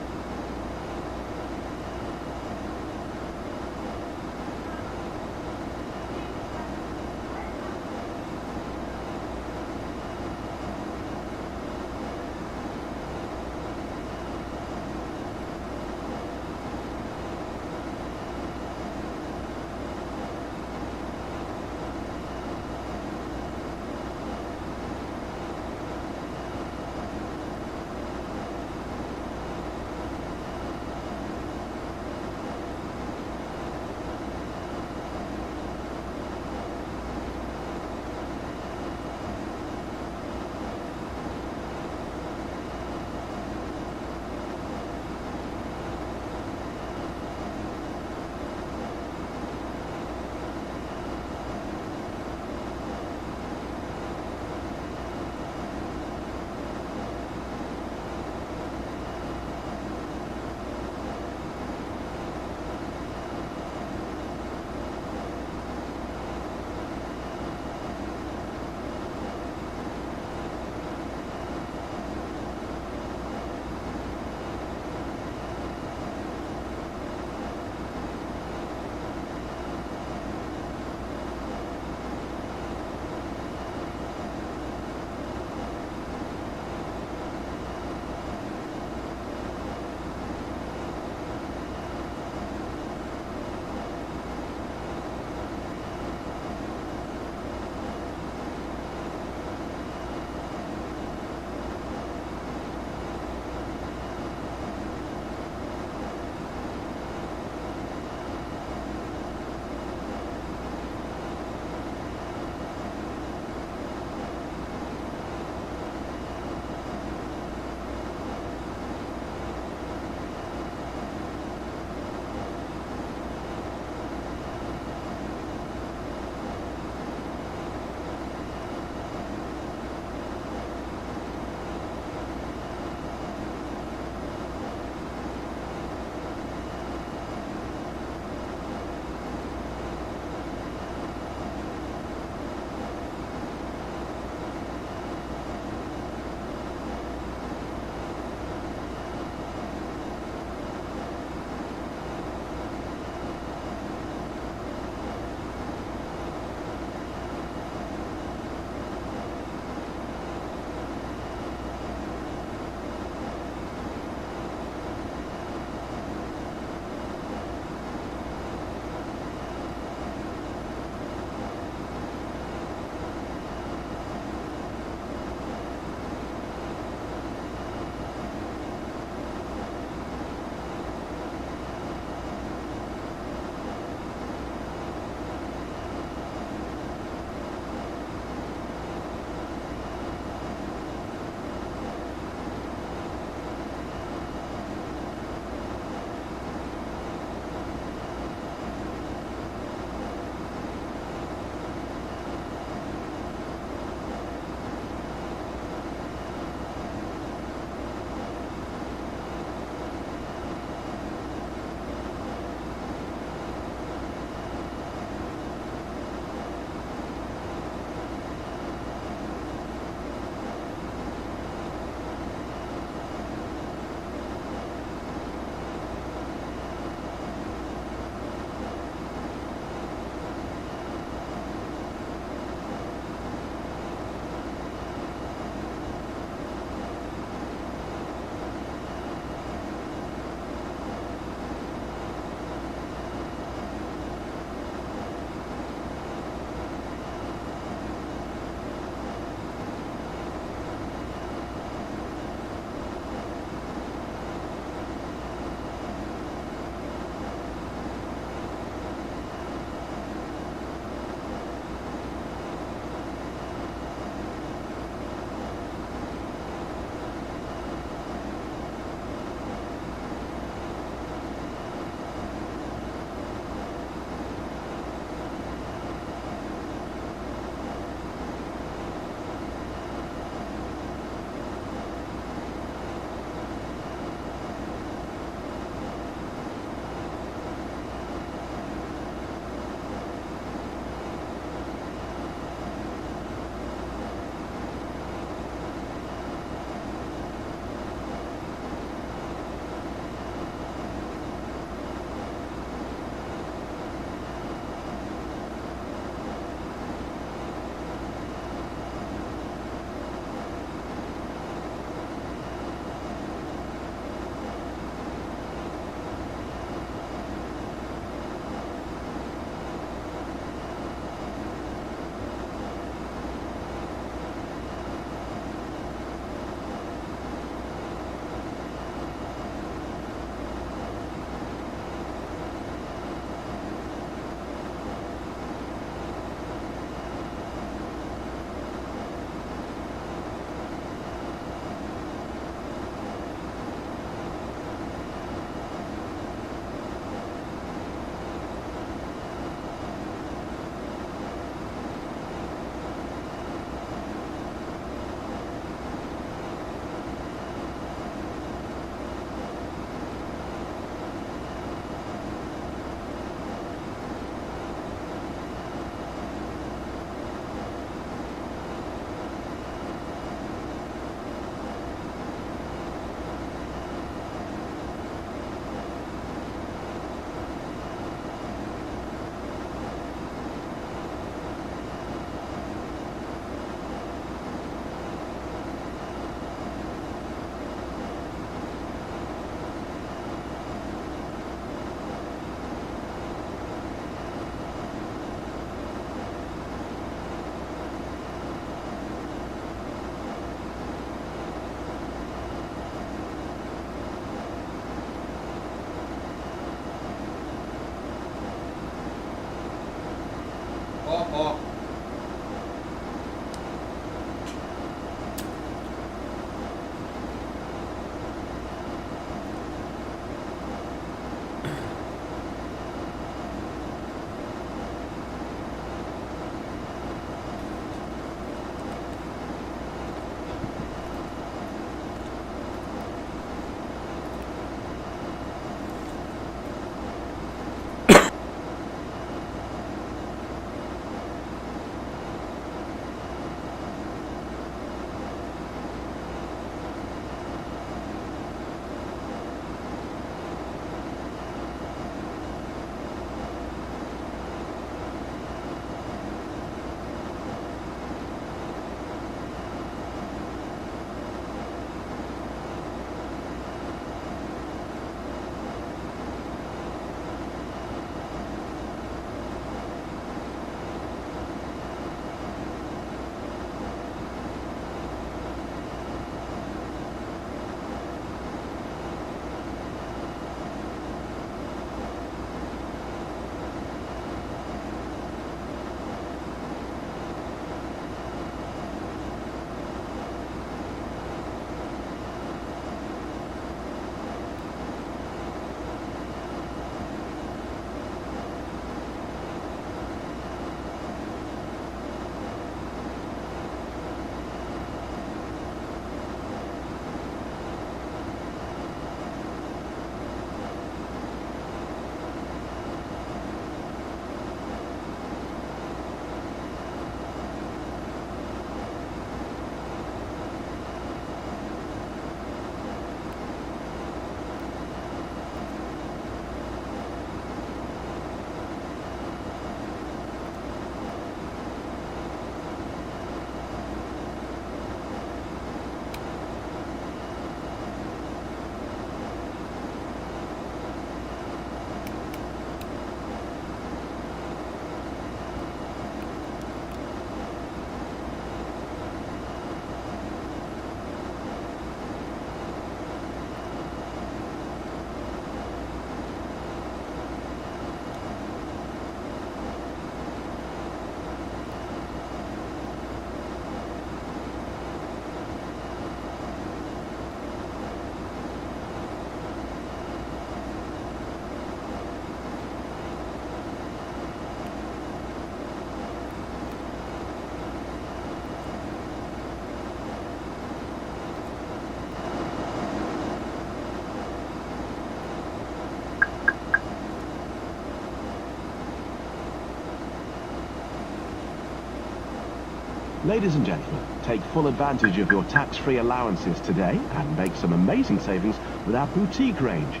Ladies and gentlemen, take full advantage of your tax-free allowances today and make some amazing savings with our boutique range.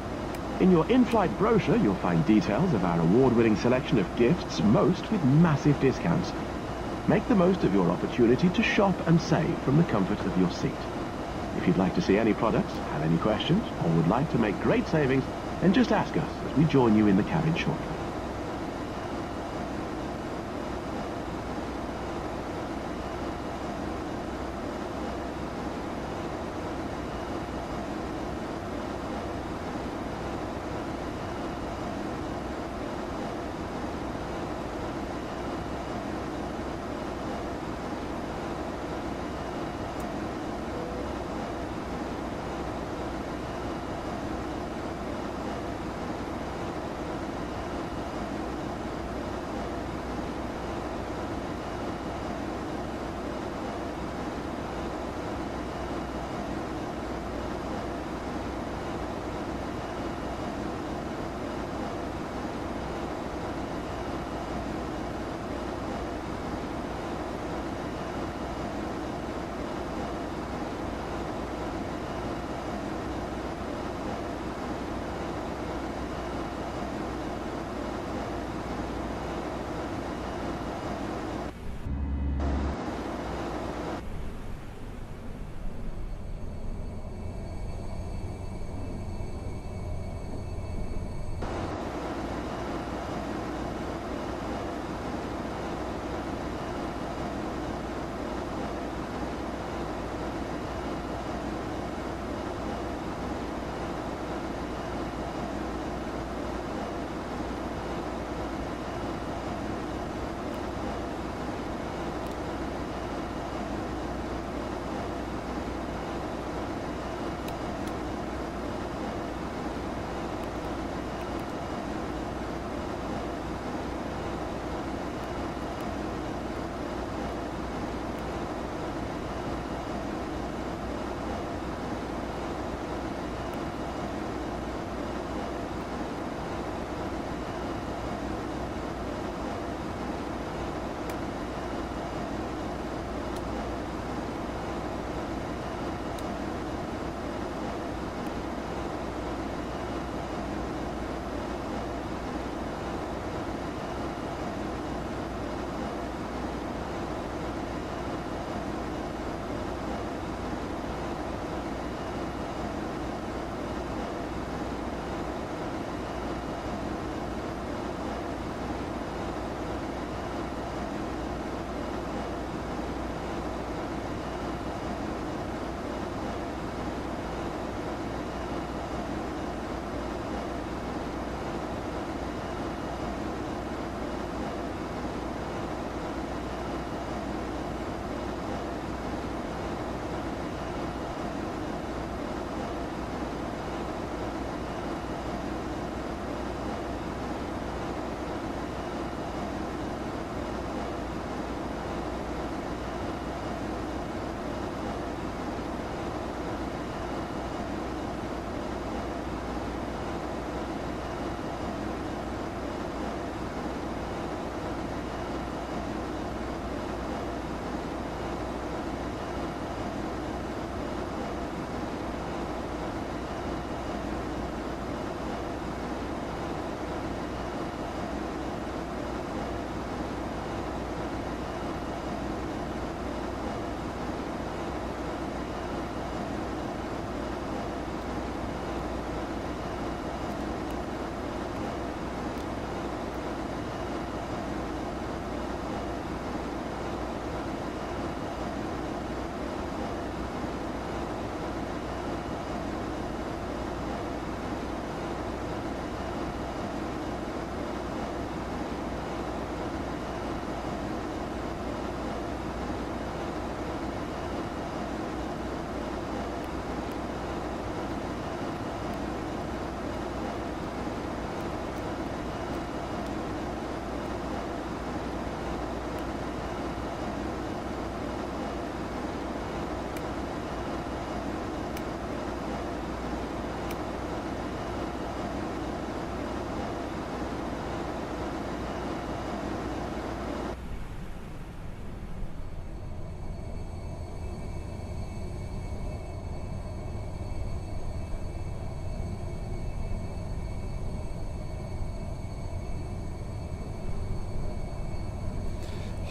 In your in-flight brochure, you'll find details of our award-winning selection of gifts, most with massive discounts. Make the most of your opportunity to shop and save from the comfort of your seat. If you'd like to see any products, have any questions, or would like to make great savings, then just ask us as we join you in the cabin shortly.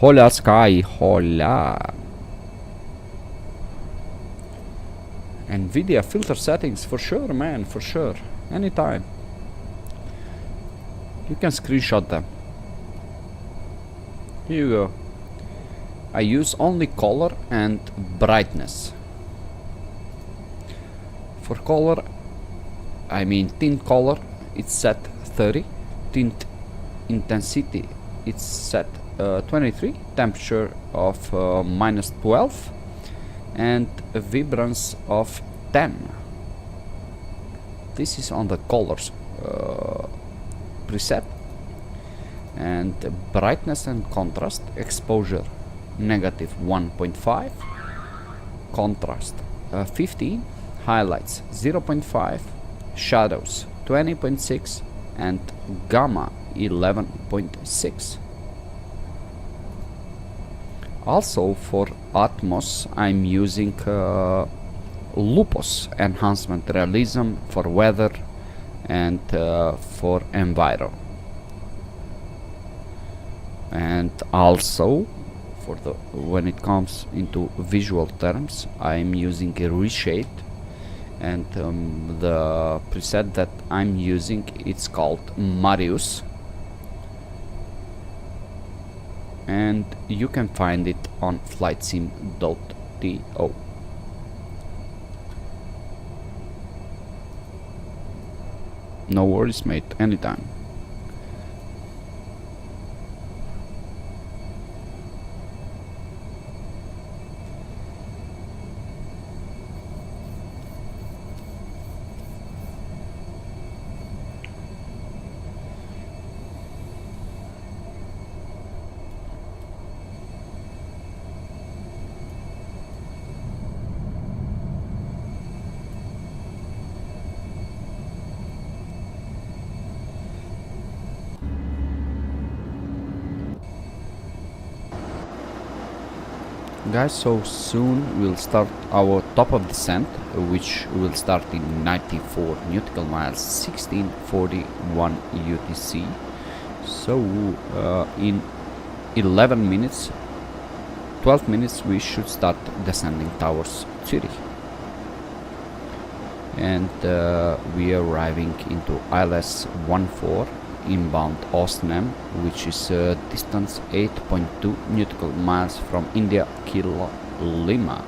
Hola Sky, hola. NVIDIA filter settings, for sure man, for sure. Anytime. You can screenshot them. Here you go. I use only color and brightness. For color, I mean tint color, it's set 30. Tint intensity, it's set 23. Temperature of -12. And a vibrance of 10. This is on the colors preset. And brightness and contrast, exposure -1.5, contrast 15, highlights 0.5, shadows 20.6, and gamma 11.6. Also for Atmos I'm using Lupus enhancement realism for weather and for enviro. And also for the when it comes into visual terms I'm using a reshade, and the preset that I'm using, it's called Marius, and you can find it on flightsim.to. No worries mate, anytime. Guys, so soon we'll start our top of descent, which will start in 94 nautical miles, 1641 UTC. So in 11 minutes, 12 minutes we should start descending towards Zurich. And we are arriving into LS14 inbound Osnem, which is distance 8.2 nautical miles from India Kilo Lima.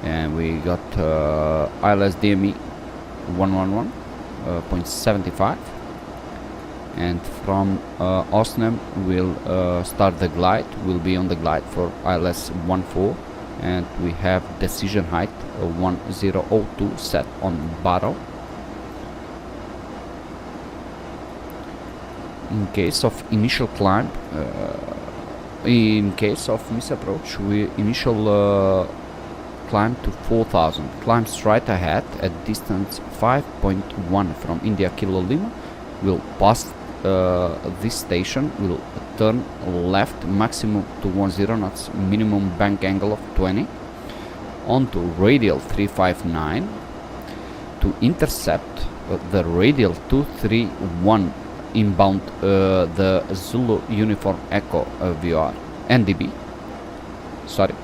And we got ILS-DME 111.75, and from Osnem we'll start the glide. We'll be on the glide for ILS-14, and we have decision height 1002 set on Barrow. In case of initial climb, in case of misapproach, we initial climb to 4000, climb straight ahead at distance 5.1 from India Kilo Lima. We'll pass this station, we'll turn left maximum to 10 knots, minimum bank angle of 20, onto radial 359 to intercept the radial 231 inbound the Zulu Uniform Echo VR NDB, sorry,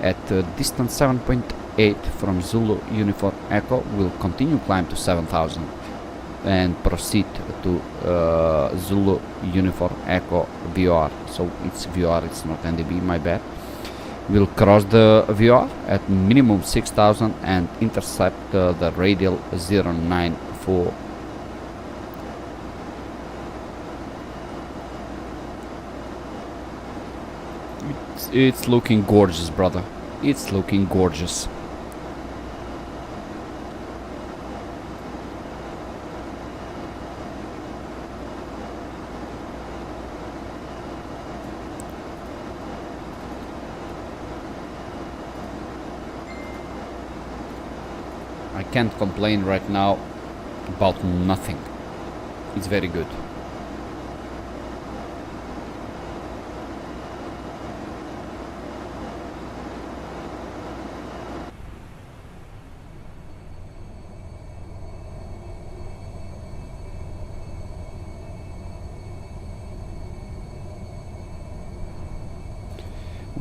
at distance 7.8 from Zulu Uniform Echo. We'll continue climb to 7000 and proceed to Zulu Uniform Echo VR. So it's VR, it's not NDB, my bad. We'll cross the VR at minimum 6000 and intercept the radial 094. It's looking gorgeous, brother. It's looking gorgeous. I can't complain right now about nothing. It's very good.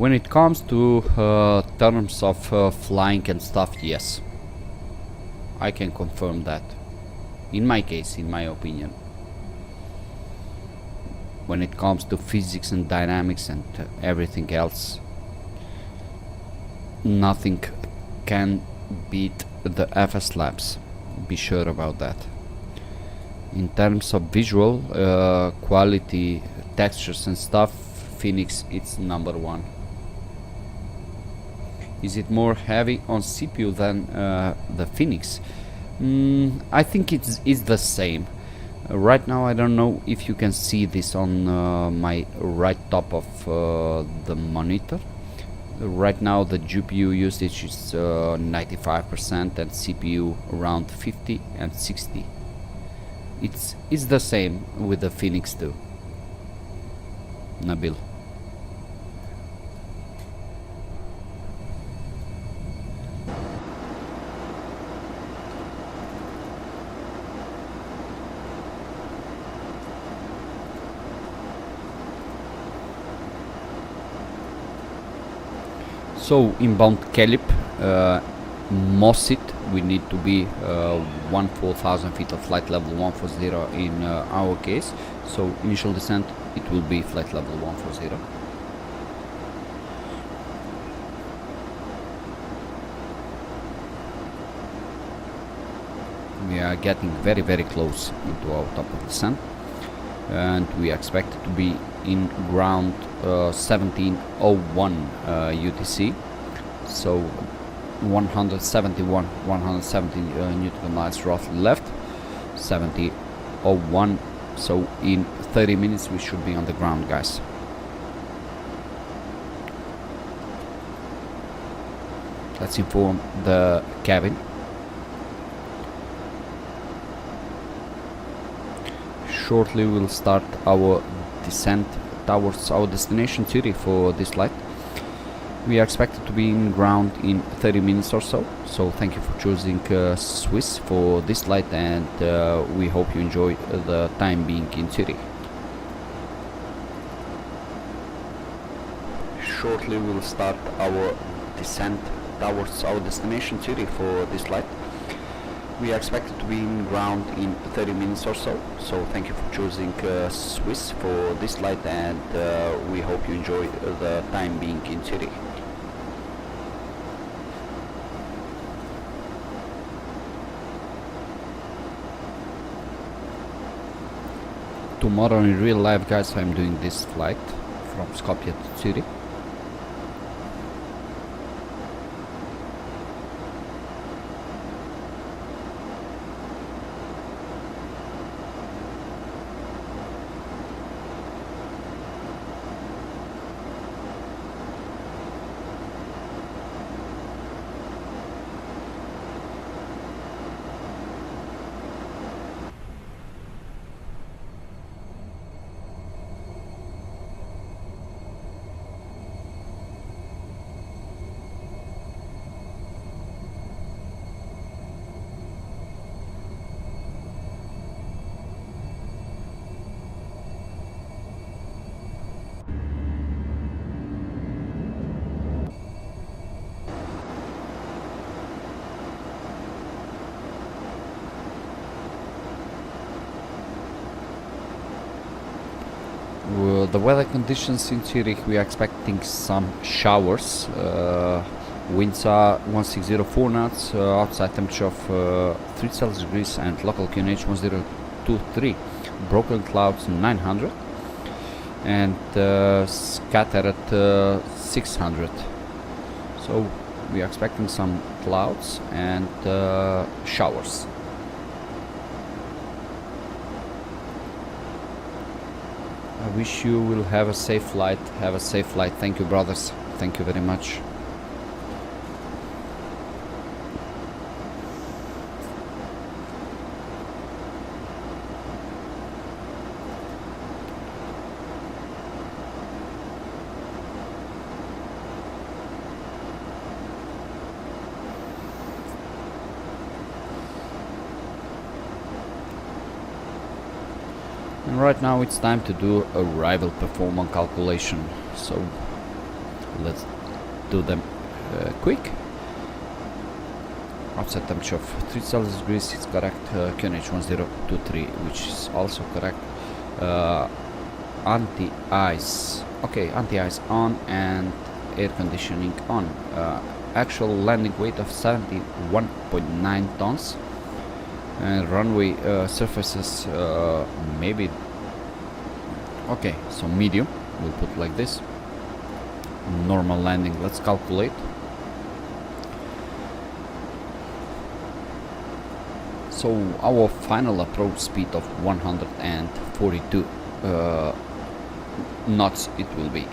When it comes to terms of flying and stuff, yes, I can confirm that. In my case, in my opinion. When it comes to physics and dynamics and everything else, nothing can beat the Fslabs. Be sure about that. In terms of visual quality, textures and stuff, Phoenix it's number one. Is it more heavy on CPU than the Phoenix? I think it's the same. Right now I don't know if you can see this on my right top of the monitor. Right now the GPU usage is 95% and CPU around 50 and 60. It's the same with the Phoenix too. Nabil. So inbound Calip, Mosit, we need to be 14,000 feet of flight level 140 in our case. So initial descent, it will be flight level 140. We are getting very close into our top of descent, and we expect to be in ground 1701 UTC, so 170 Newton miles roughly left, 7001. So in 30 minutes we should be on the ground, guys. Let's inform the cabin. Shortly we'll start our descent towards our destination Zurich for this flight. We are expected to be in ground in 30 minutes or so. So thank you for choosing Swiss for this flight, and we hope you enjoy the time being in Zurich. Shortly we'll start our descent towards our destination Zurich for this flight. We are expected to be in ground in 30 minutes or so. So thank you for choosing Swiss for this flight, and we hope you enjoy the time being in Zurich. Tomorrow in real life, guys, I'm doing this flight from Skopje to Zurich. The weather conditions in Zurich, we are expecting some showers. Winds are 1604 knots, outside temperature of 3 Celsius degrees, and local QNH 1023. Broken clouds 900 and scattered 600. So we are expecting some clouds and showers. I wish you will have a safe flight. Have a safe flight. Thank you, brothers. Thank you very much. And right now it's time to do arrival performance calculation. So let's do them quick. Outside temperature of 3 Celsius degrees, it's correct. QNH1023, which is also correct. Anti-ice, okay, anti-ice on and air conditioning on. Actual landing weight of 71.9 tons. And runway surfaces, maybe, okay, so medium, we'll put like this. Normal landing, let's calculate. So our final approach speed of 142 knots it will be.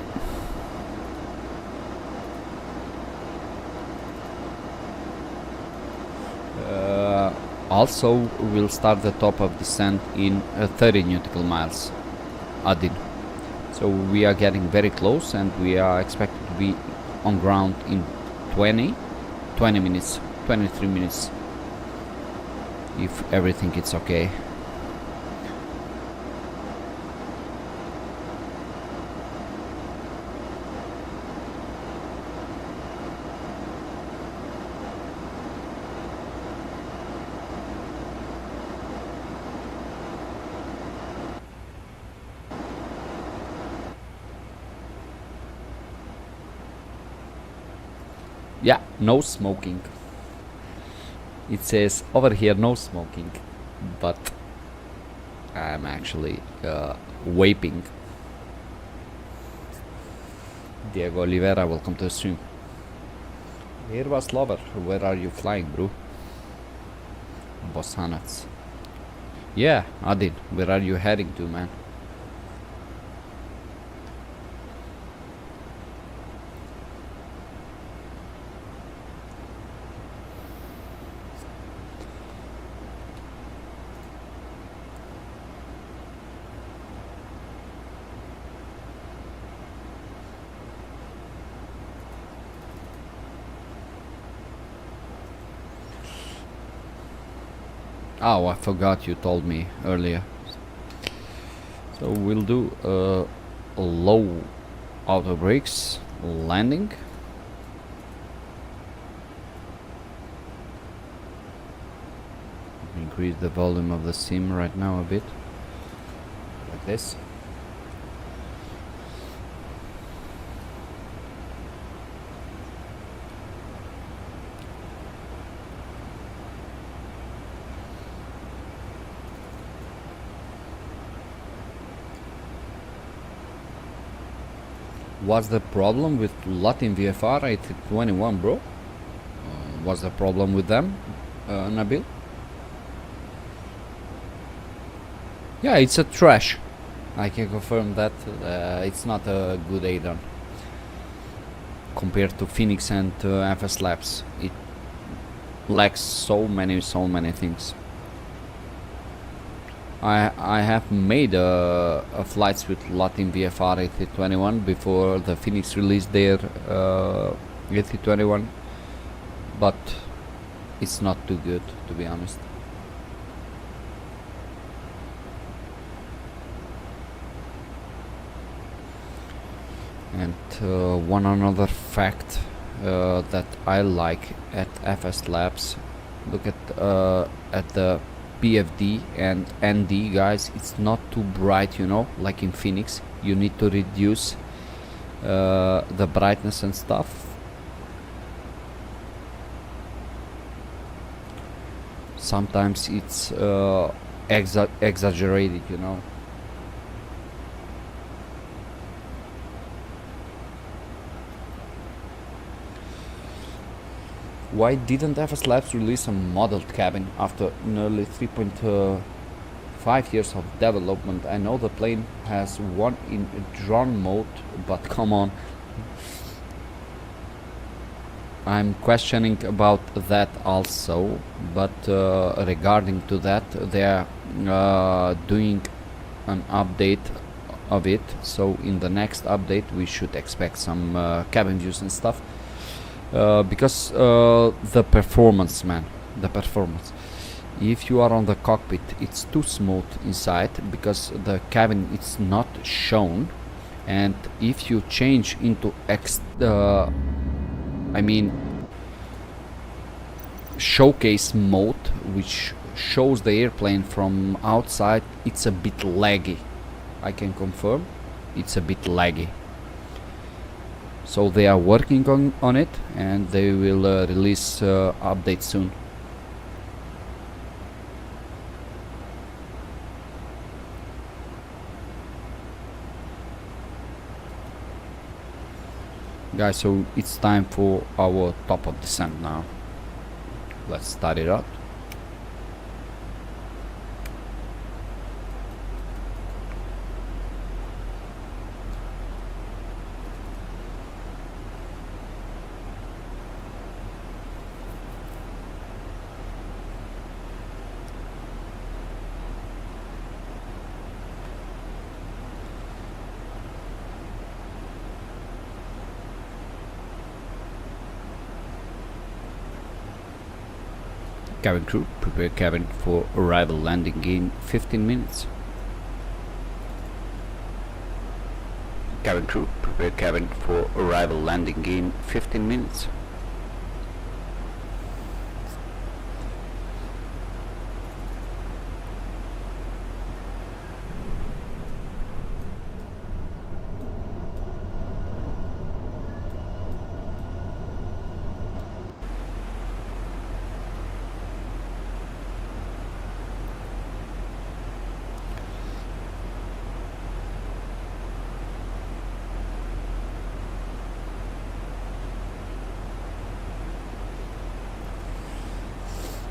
Also we'll start the top of descent in 30 nautical miles Add-in. So we are getting very close and we are expected to be on ground in 20 minutes, 23 minutes, if everything is okay. Yeah, no smoking. It says over here no smoking, but I'm actually vaping. Diego Oliveira, welcome to the stream. Airbus lover, where are you flying, bro? Bossanats. Yeah, Adin, where are you heading to, man? Oh, I forgot you told me earlier. So we'll do a low auto brakes landing. Increase the volume of the sim right now a bit, like this. What's the problem with Latin VFR A321, bro? What's the problem with them, Nabil? Yeah, it's a trash. I can confirm that it's not a good add-on compared to Phoenix and Fslabs. It lacks so many things. I have made flights with Latin VFR A321 before the Phoenix released their A321, but it's not too good, to be honest. And one another fact that I like at Fslabs, look at the PFD and ND, guys, it's not too bright, you know, like in Phoenix. You need to reduce the brightness and stuff. Sometimes it's exaggerated, you know. Why didn't Fslabs release a modeled cabin after nearly 3.5 years of development? I know the plane has one in drone mode, but come on. I'm questioning about that also, but regarding to that, they are doing an update of it, so in the next update we should expect some cabin views and stuff. Because the performance, man, if you are on the cockpit, it's too smooth inside because the cabin it's not shown, and if you change into showcase mode, which shows the airplane from outside, it's a bit laggy. I can confirm it's a bit laggy. So they are working on it, and they will release update soon. Guys, so it's time for our top of descent now. Let's start it up. Cabin crew, prepare cabin for arrival landing in 15 minutes. Cabin crew, prepare cabin for arrival landing in 15 minutes.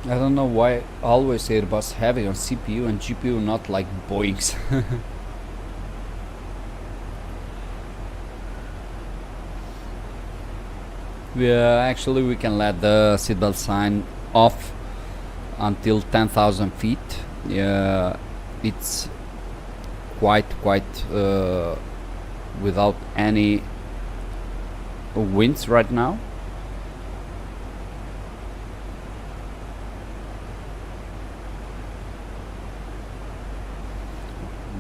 I don't know why always Airbus have it on CPU and GPU, not like Boeing's. Actually we can let the seatbelt sign off until 10,000 feet. It's quite without any winds right now.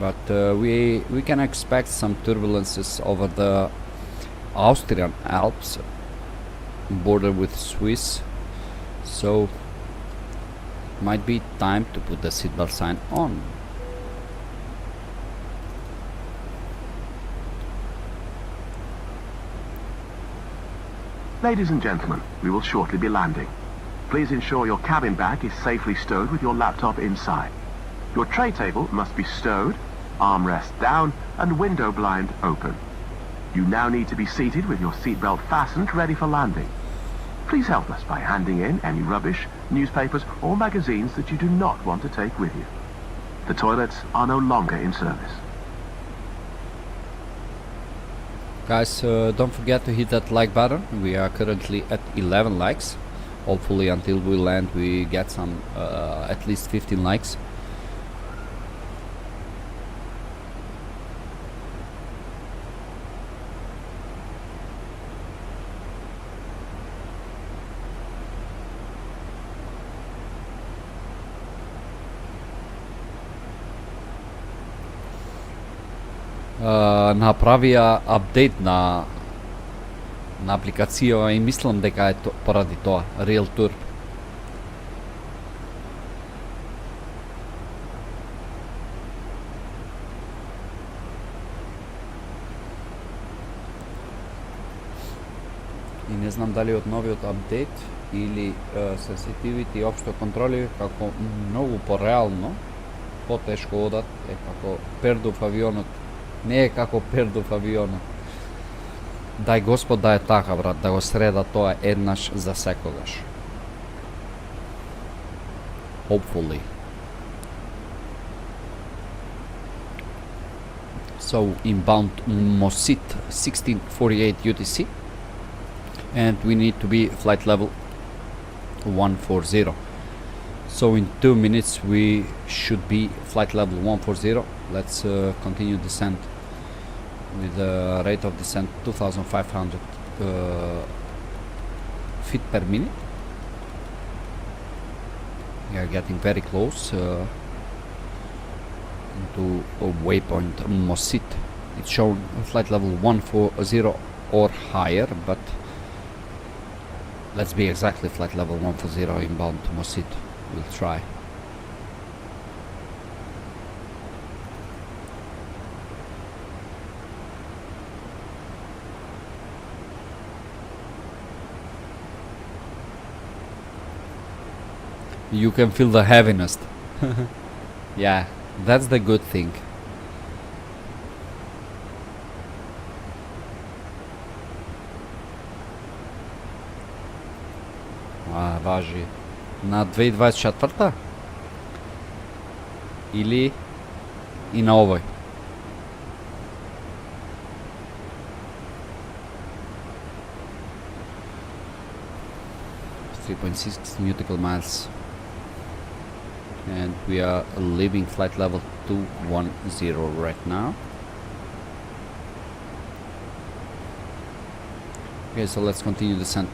But we can expect some turbulences over the Austrian Alps, border with Swiss, so might be time to put the seatbelt sign on.
Ladies and gentlemen, we will shortly be landing. Please ensure your cabin bag is safely stowed with your laptop inside. Your tray table must be stowed, armrest down, and window blind open. You now need to be seated with your seatbelt fastened, ready for landing. Please help us by handing in any rubbish, newspapers, or magazines that you do not want to take with you. The toilets are no longer in service.
Guys, don't forget to hit that like button. We are currently at 11 likes. Hopefully until we land we get some at least 15 likes. Направија апдейт на апликацијава и мислам дека е поради тоа Real Tour. И не знам дали од новиот апдейт или sensitivity и општо контроли како многу пореално, потешко одат, е како пердов авионот. Не е како пердов авионот. Дај Господ да е така, брат, да го среда тоа еднаш за секогаш. Hopefully. So inbound Mosit 1648 UTC, and we need to be flight level 140. So in 2 minutes we should be flight level 140. Let's continue descent with the rate of descent 2500 feet per minute. We are getting very close into a waypoint Mosit It's shown flight level 140 or higher, but let's be exactly flight level 140 inbound to Mosit. We'll try. You can feel the heaviness. Yeah, that's the good thing. Važi na 2024 ili i na ovoj? .6 nautical miles, and we are leaving flight level 210 right now. Okay, so let's continue descent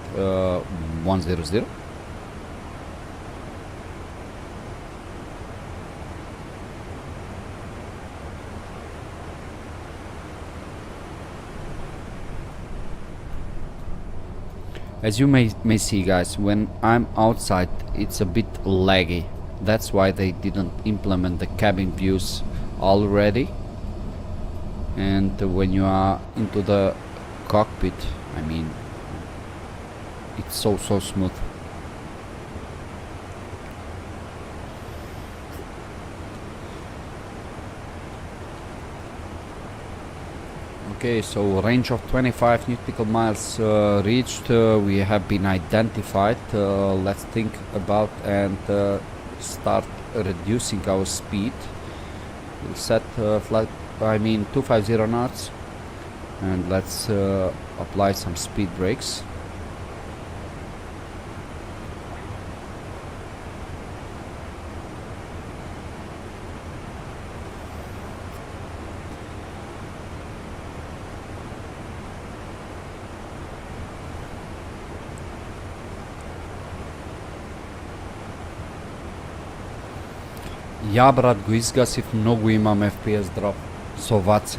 100. As you may see, guys, when I'm outside it's a bit laggy. That's why they didn't implement the cabin views already. And when you are into the cockpit, I mean, it's so smooth. Okay, so range of 25 nautical miles reached. We have been identified. Let's think about and start reducing our speed. We'll set flight, 250 knots, and let's apply some speed brakes. Ja, brat, го изгасив, много имам FPS drop со ваце.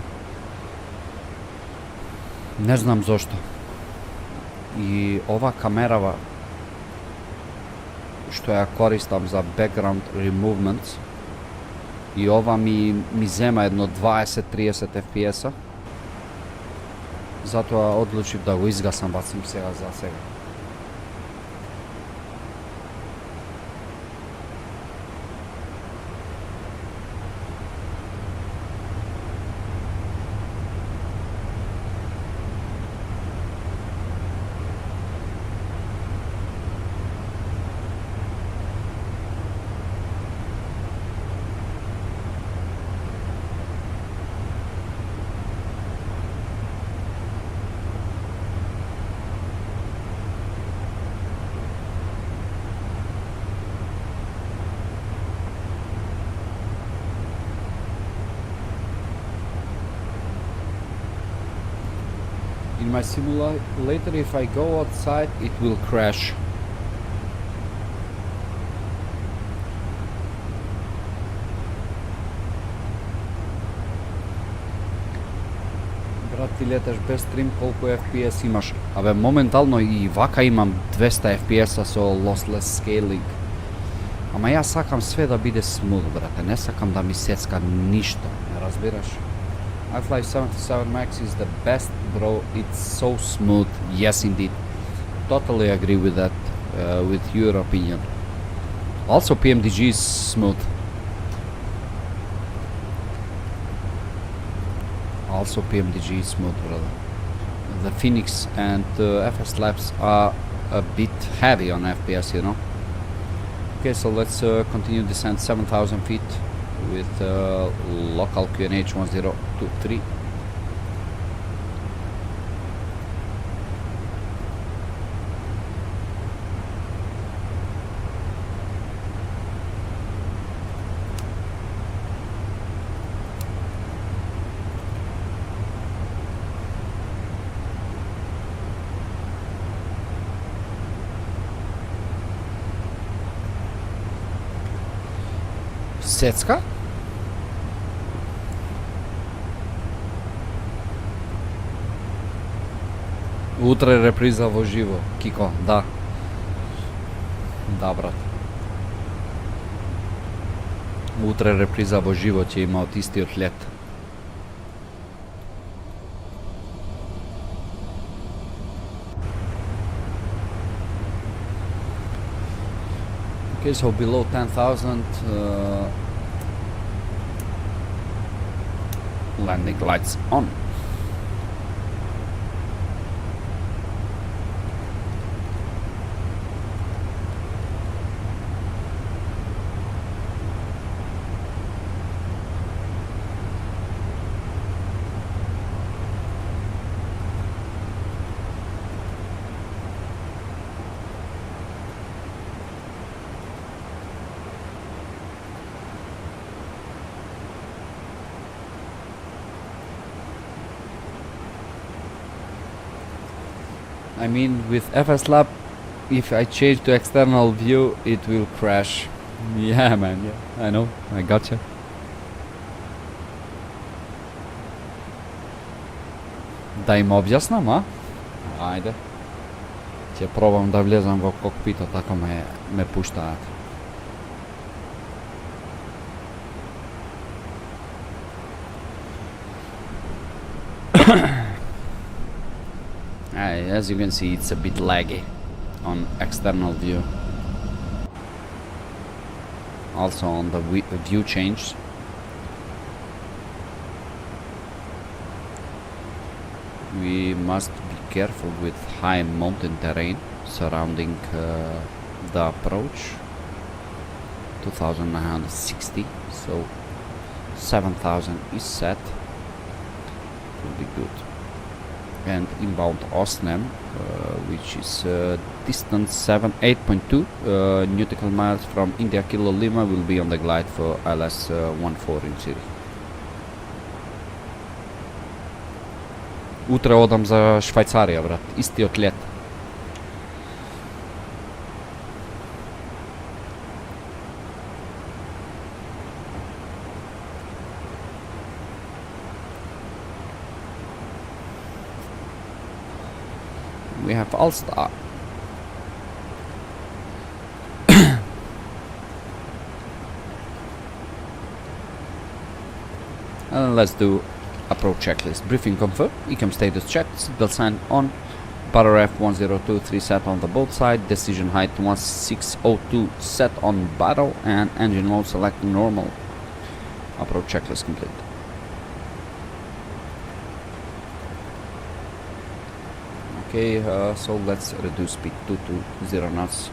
Не знам зошто. И ова камерава што ја користам за background removements, и ова ми зема едно 20-30 FPS-а. Затоа одлучив да го изгасам, бацим сега за сега. In my simulator, if I go outside, it will crash. Брат, ти леташ без стрим, колку FPS имаш? Абе, моментално и вака имам 200 FPS-а со lossless scaling. Ама јас сакам све да биде смут, брате, не сакам да ми сецка ништо, не разбираш? i77 Max is the best, bro. It's so smooth. Yes, indeed. Totally agree with that, with your opinion. Also, PMDG is smooth. Also, PMDG is smooth, brother. The Phoenix and Fslabs are a bit heavy on FPS, you know. Okay, so let's continue descent 7,000 feet with local QNH 1023. Secka? Утре реприза во живо, Кико, да. Да, брат. Утре реприза во живо ќе има од истиот лет. Okay, so below 10,000 landing lights on. I mean, with Fslab, if I change to external view, it will crash. Yeah, man, yeah, I know, I gotcha. Да им објаснам, а? Ајде. Ќе пробам да влезам во кокпитот, ако ме пуштаат. As you can see, it's a bit laggy on external view. Also on the view change. We must be careful with high mountain terrain surrounding the approach. 2960, so 7000 is set. Will be good. And inbound Osnem, which is distance 8.2 nautical miles from India Kilo Lima, will be on the glide for LS14 in Zurich. Утре одам за Швајцарија, брат, истиот лет. We have All-Star. Let's do approach checklist. Briefing confirmed, ECAM status checked, seatbelt sign on, bar F1023 set on the boat side, decision height 1602 set on battle, and engine mode selecting normal. Approach checklist complete. Okay, so let's reduce speed to 0 knots.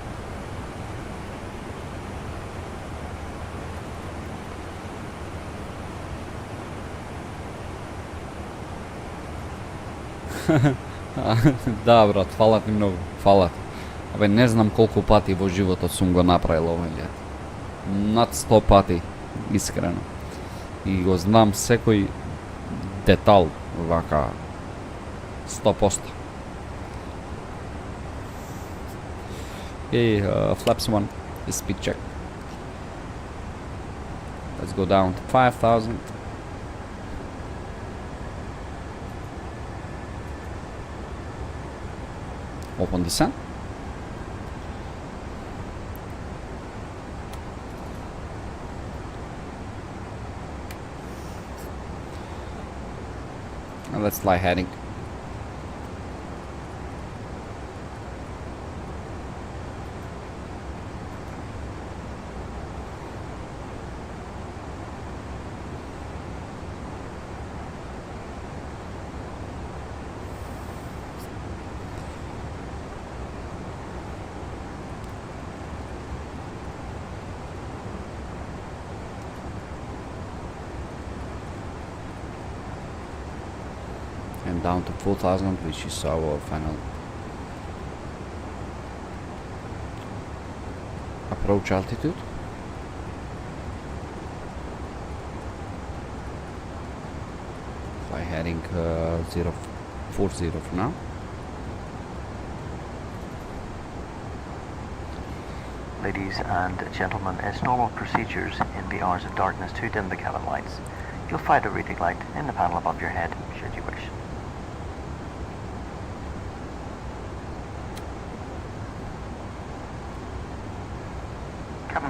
Да, брат, фала ти многу, фала. Абе, не знам колку пати во животот сум го направил овој лет. Над 100 пати, искрено. И го знам секој детал, вака, 100%. Okay, flaps 1 is speed check. Let's go down to 5,000. Open descent. And let's fly heading. And down to 4,000, which is our final approach altitude. Fly heading 040 for now.
Ladies and gentlemen, as normal procedures in the hours of darkness to dim the cabin lights, you'll find a reading light in the panel above your head, should you wish.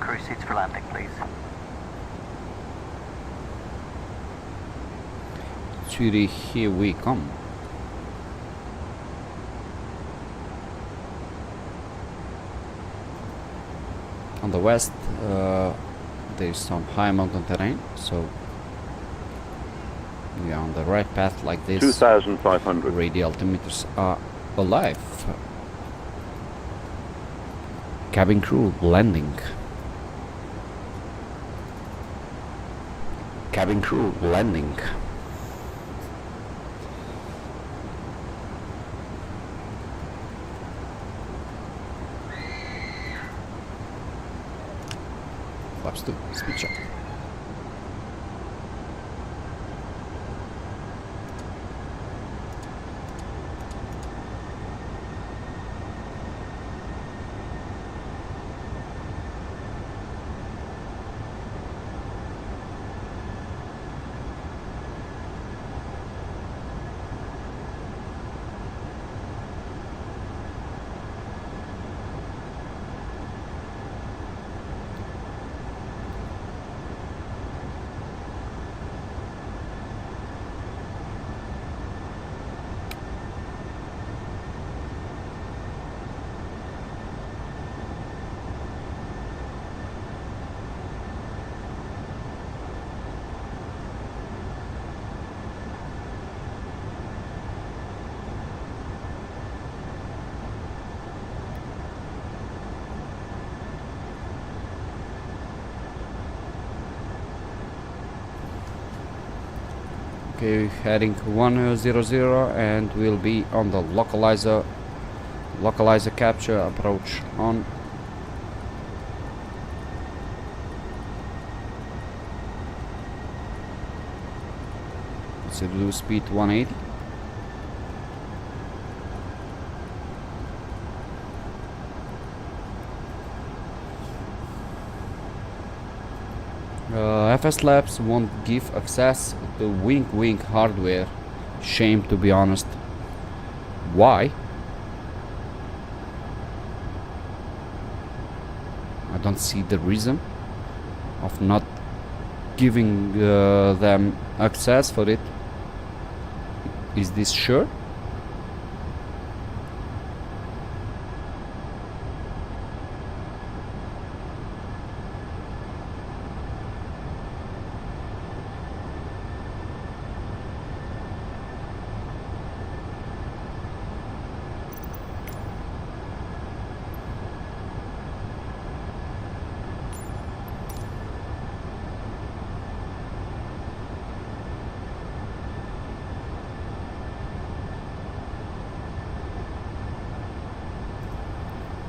crew seats for landing, please.
Zurich, here we come. On the west, there is some high mountain terrain, so we are on the right path like this.
2,500.
Radio altimeters are alive. Cabin crew landing. Cabin crew landing. Flaps 2, speed check. Okay, heading 100 and we'll be on the localizer capture approach on. So do speed 180. Fslabs won't give access to wing hardware. Shame, to be honest. Why? I don't see the reason of not giving them access for it. Is this sure?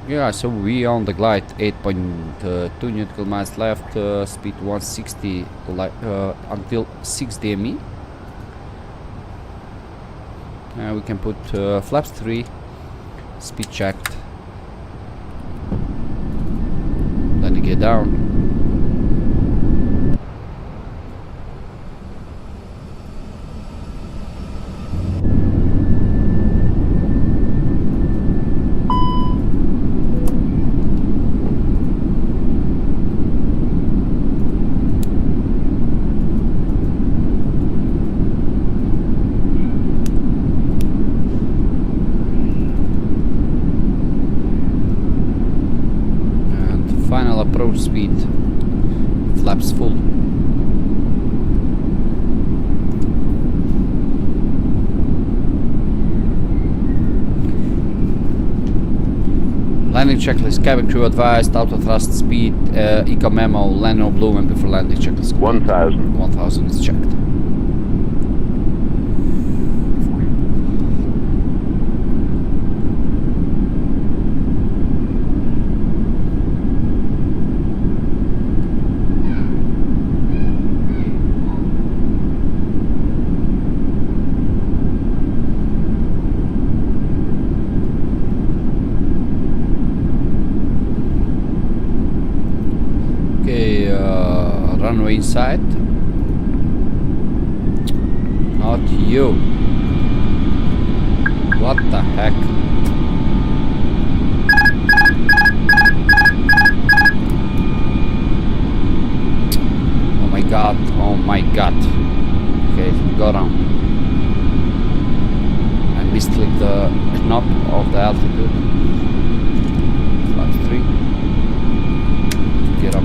Yeah, so we on the glide 8.2 nautical miles left, speed 160 until 6 DME. We can put flaps 3, speed checked, then you get down. Approach speed, flaps full. Landing checklist, cabin crew advised, auto thrust speed, eco memo, landing on blue, and before landing checklist.
1,000.
1,000 is checked. Runway inside. Not you. What the heck? my god. Okay, go down. I misclicked the knob of the altitude. Flaps 3. Get up.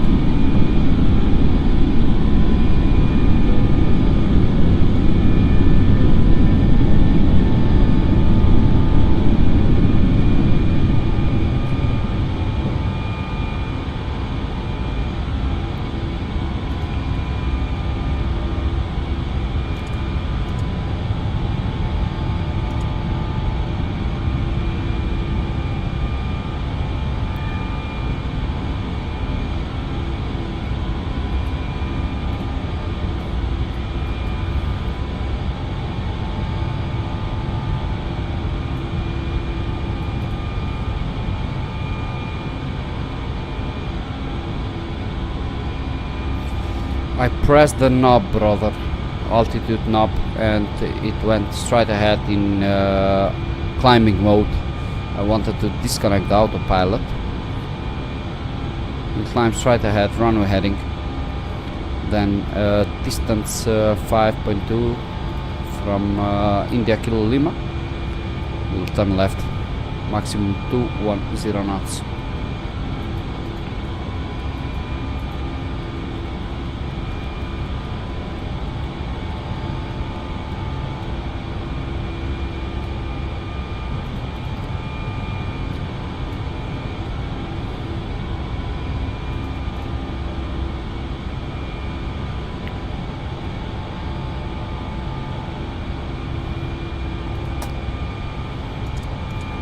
I pressed the knob, brother, altitude knob, and it went straight ahead in climbing mode. I wanted to disconnect the autopilot. We climbed straight ahead, runway heading. Then distance 5.2 from India Kilo Lima. We'll turn left, maximum 210 knots.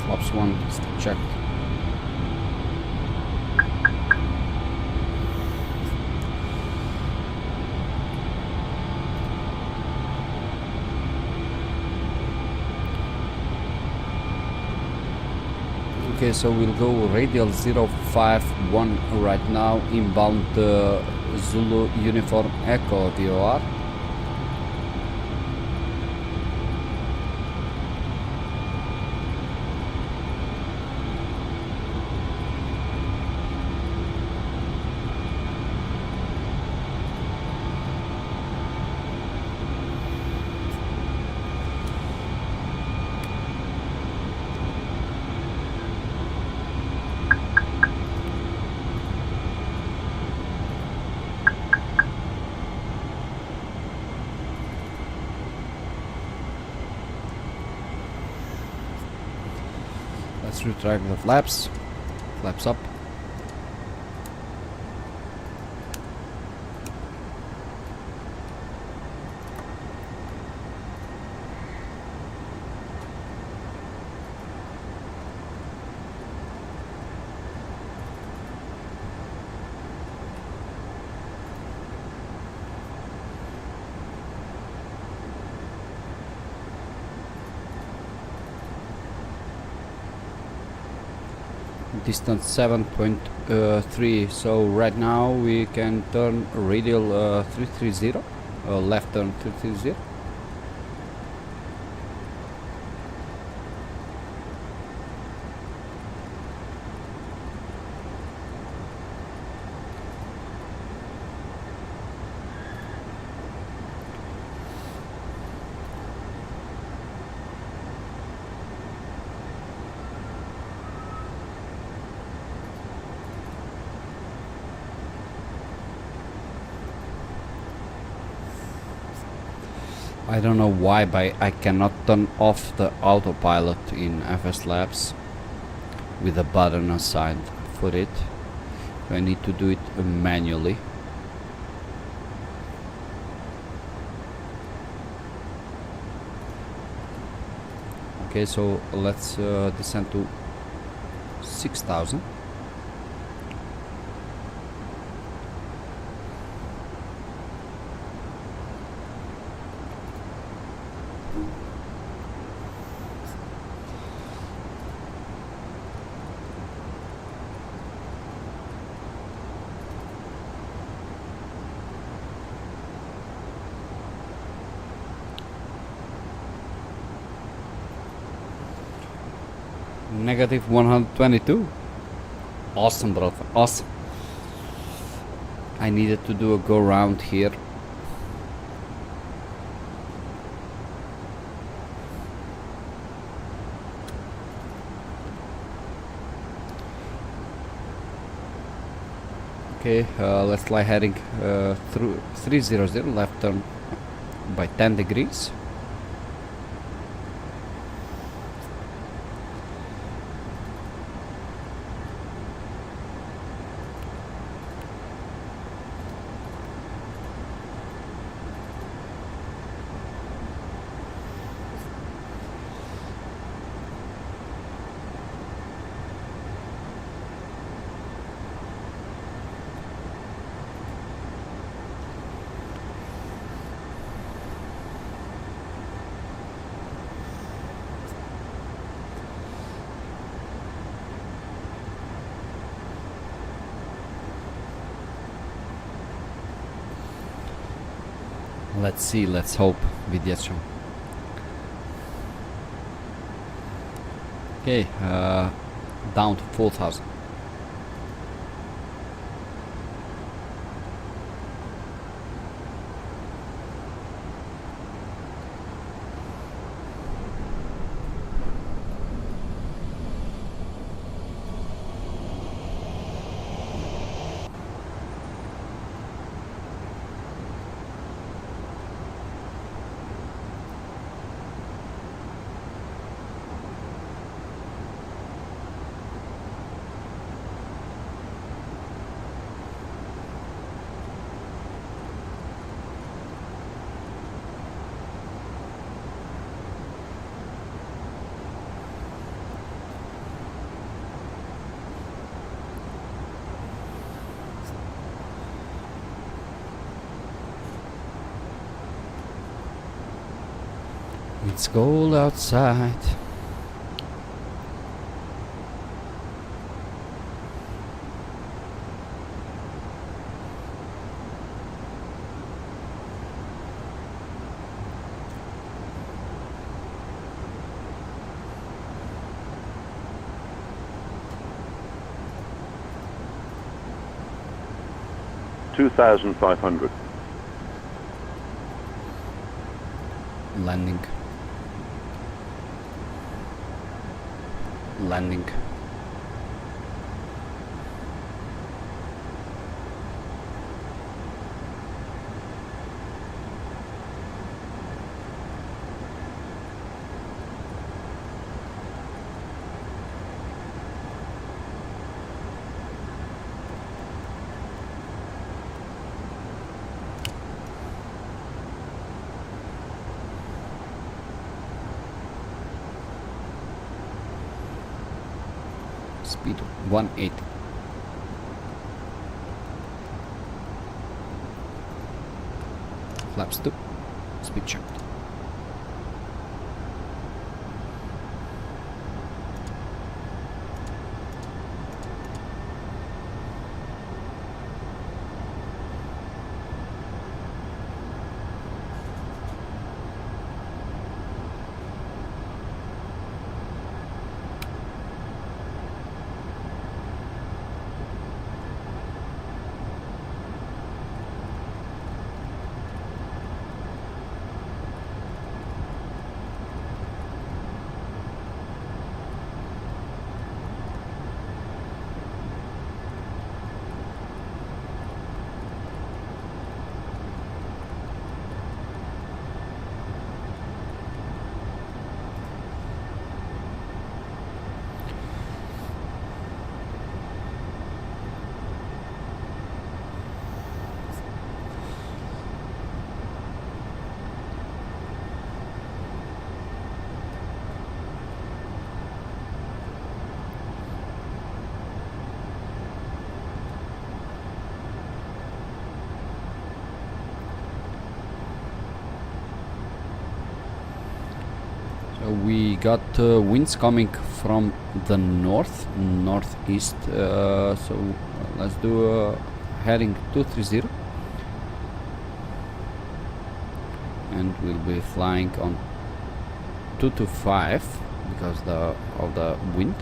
Flaps 1 is checked. Okay, so we'll go radial 051 right now, inbound Zulu Uniform Echo VOR. Let's retract the flaps. Flaps up. Distance 7.3, so right now we can turn radial 330, left turn 330. I don't know why, but I cannot turn off the autopilot in Fslabs with a button assigned for it. I need to do it manually. Okay, so let's descend to 6,000. Negative 122. Awesome, brother. Awesome. I needed to do a go round here. Okay, let's fly heading through 300, left turn by 10 degrees. Let's see, let's hope. Vidjet ćemo. Okay, down to 4,000. It's cold outside.
$2,500.
Landing. Landing. Speed 180. Flaps 2. Speed checked. We got winds coming from the northeast, so let's do heading 230, and we'll be flying on 225 because of the wind.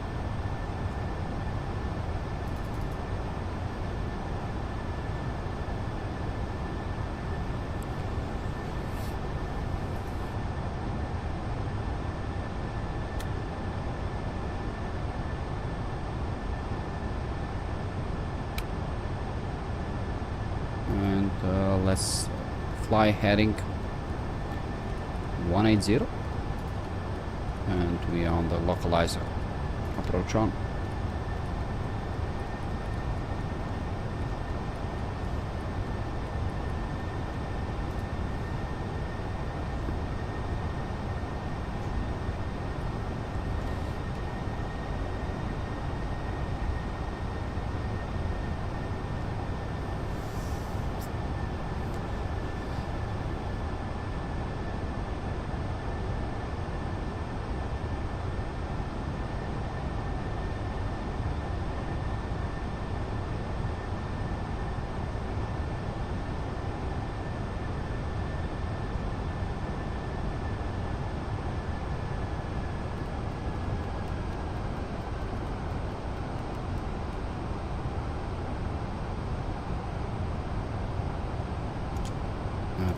And let's fly heading 180. And we are on the localizer. Approach on.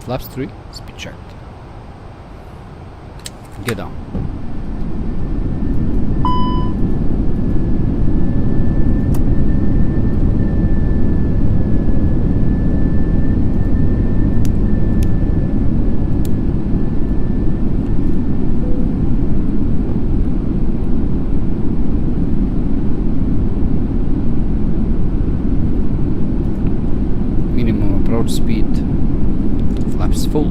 Flaps 3, speed checked. Get down. Minimum approach speed. Flaps full.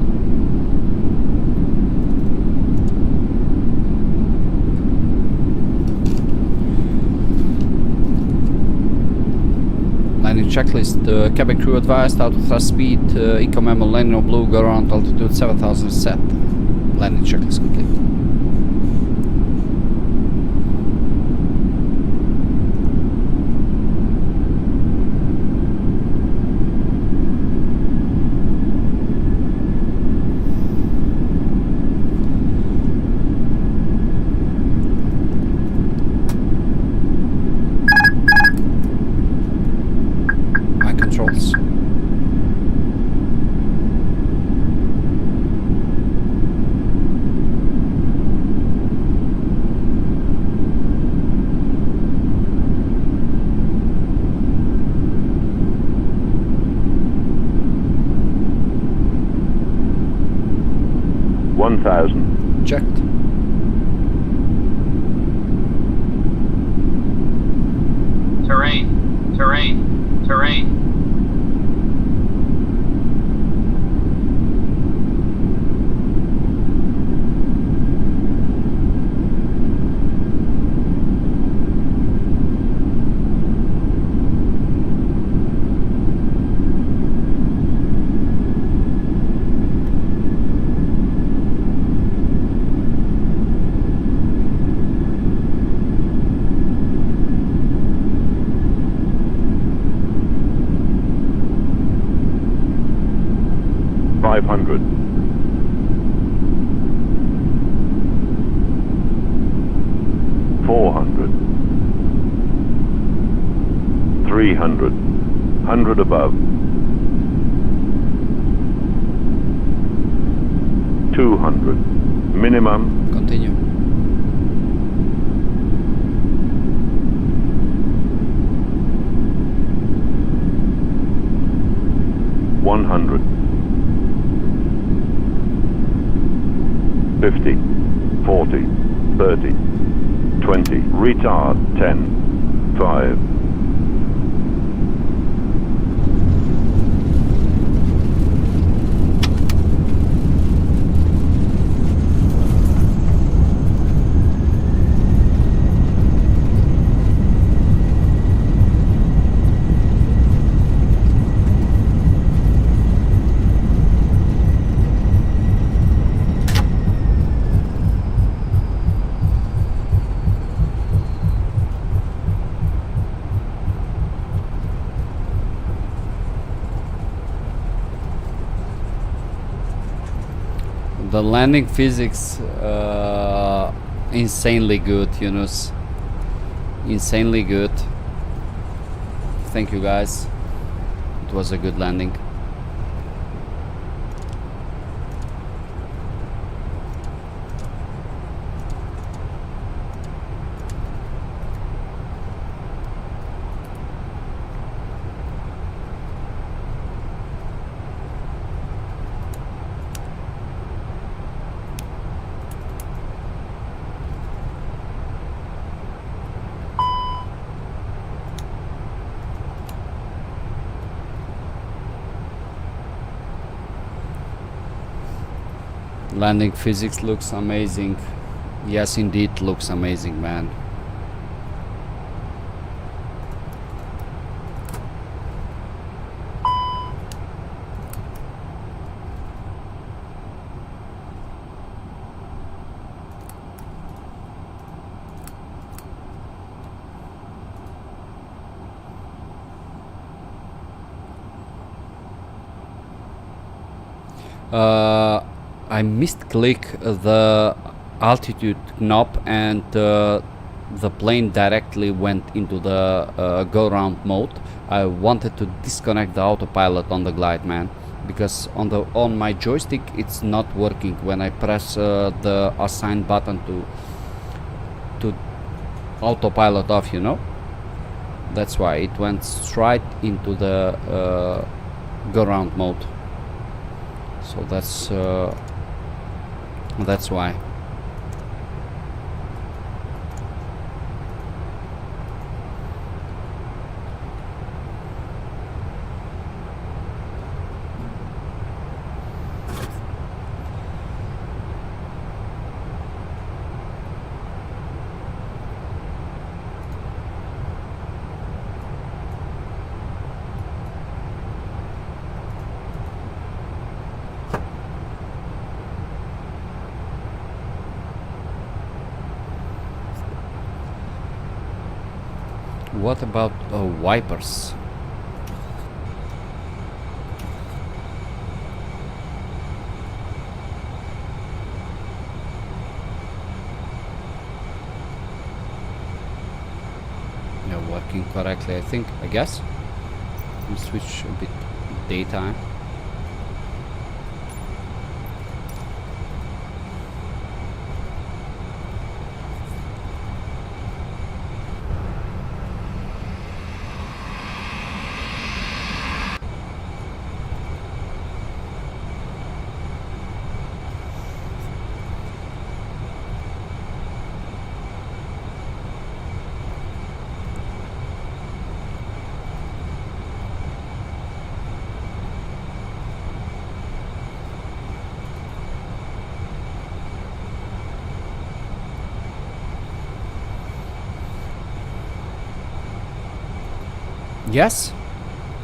Landing checklist. Cabin crew advised auto thrust speed, eco memo landing on blue, go around altitude 7000 set. Landing checklist complete. Controls. Checked.
Terrain.
500. 400. 300. 100 above. 200. Minimum.
Continue.
$100. 50, 40, 30, 20, retard, 10, 5.
The landing physics, insanely good, Yunus. Insanely good. Thank you guys. It was a good landing. Landing physics looks amazing. Yes, indeed, looks amazing, man. I misclick the altitude knob and the plane directly went into the go round mode. I wanted to disconnect the autopilot on the glide, man, because on my joystick it's not working when I press the assign button to autopilot off, you know. That's why it went straight into the go round mode. So that's why. What about wipers? They're working correctly, I guess. Let me switch a bit daytime. Yes,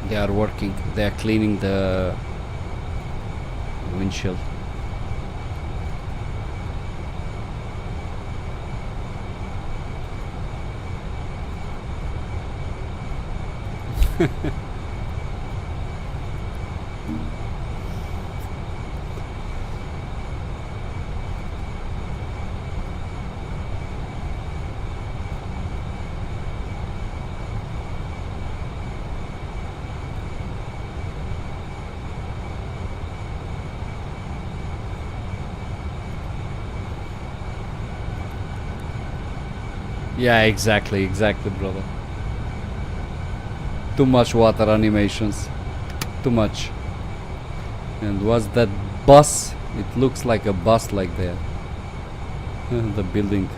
they are working. They are cleaning the windshield. Yeah, exactly, brother. Too much water animations. Too much. And what's that bus? It looks like a bus like that. The building.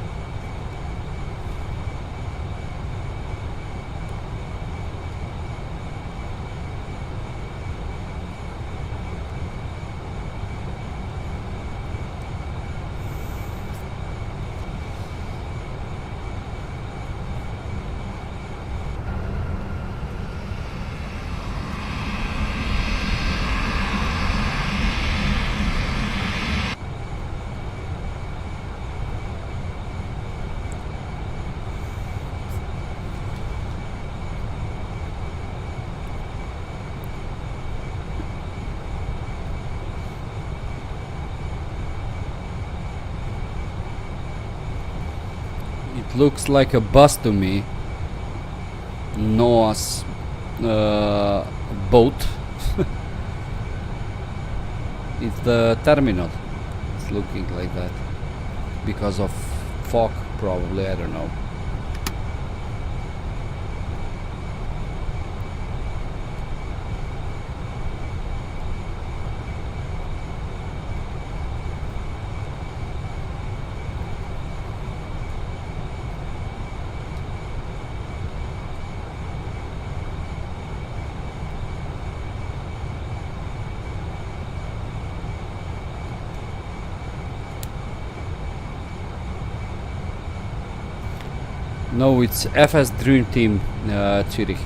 Looks like a bus to me. Noah's boat. It's the terminal. It's looking like that because of fog, probably. I don't know. No, it's FS Dream Team Zurich.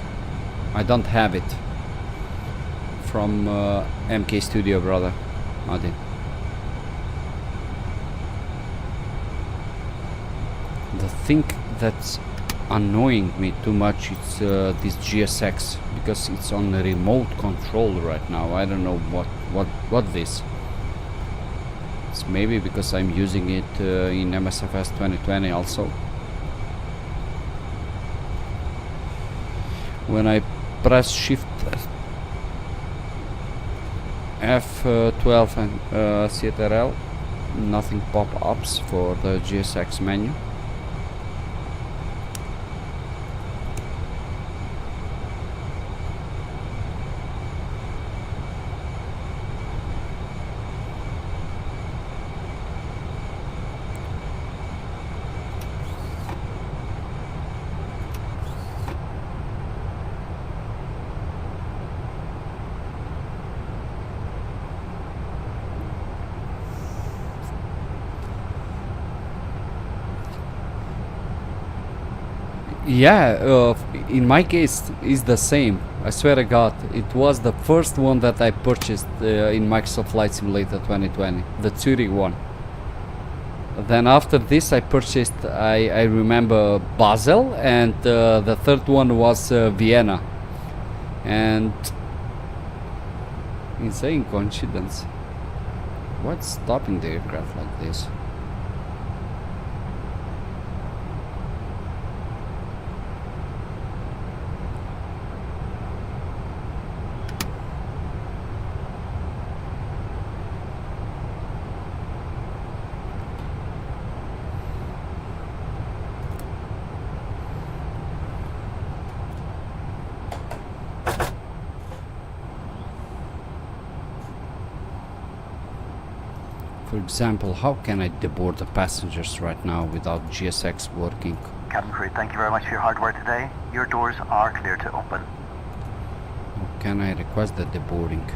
I don't have it from MK Studio, brother. Adin. The thing that's annoying me too much is this GSX, because it's on a remote control right now. I don't know what this. It's maybe because I'm using it in MFS2020 also. When I press Shift F12 and CTRL, nothing pop-ups for the GSX menu. Yeah, in my case is the same. I swear to God, it was the first one that I purchased in Microsoft Flight Simulator 2020, the Zurich one. Then after this I purchased, I remember Basel, and the third one was Vienna. And insane coincidence. What's stopping the aircraft like this? For example, how can I deboard the passengers right now without GSX working?
Cabin crew, thank you very much for your hard work today. Your doors are clear to open.
How can I request the deboarding?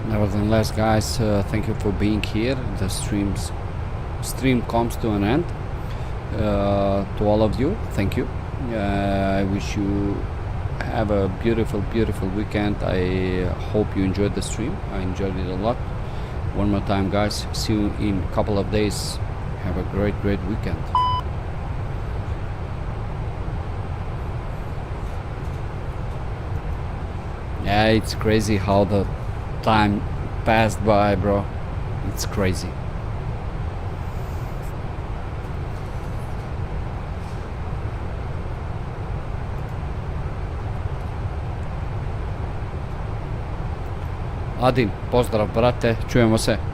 Nevertheless, guys, thank you for being here. The stream comes to an end. To all of you, thank you. I wish you have a beautiful weekend. I hope you enjoyed the stream. I enjoyed it a lot. One more time, guys, see you in a couple of days. Have a great weekend. Yeah, it's crazy how the time passed by, bro. It's crazy. Adin, pozdrav brate, čujemo se.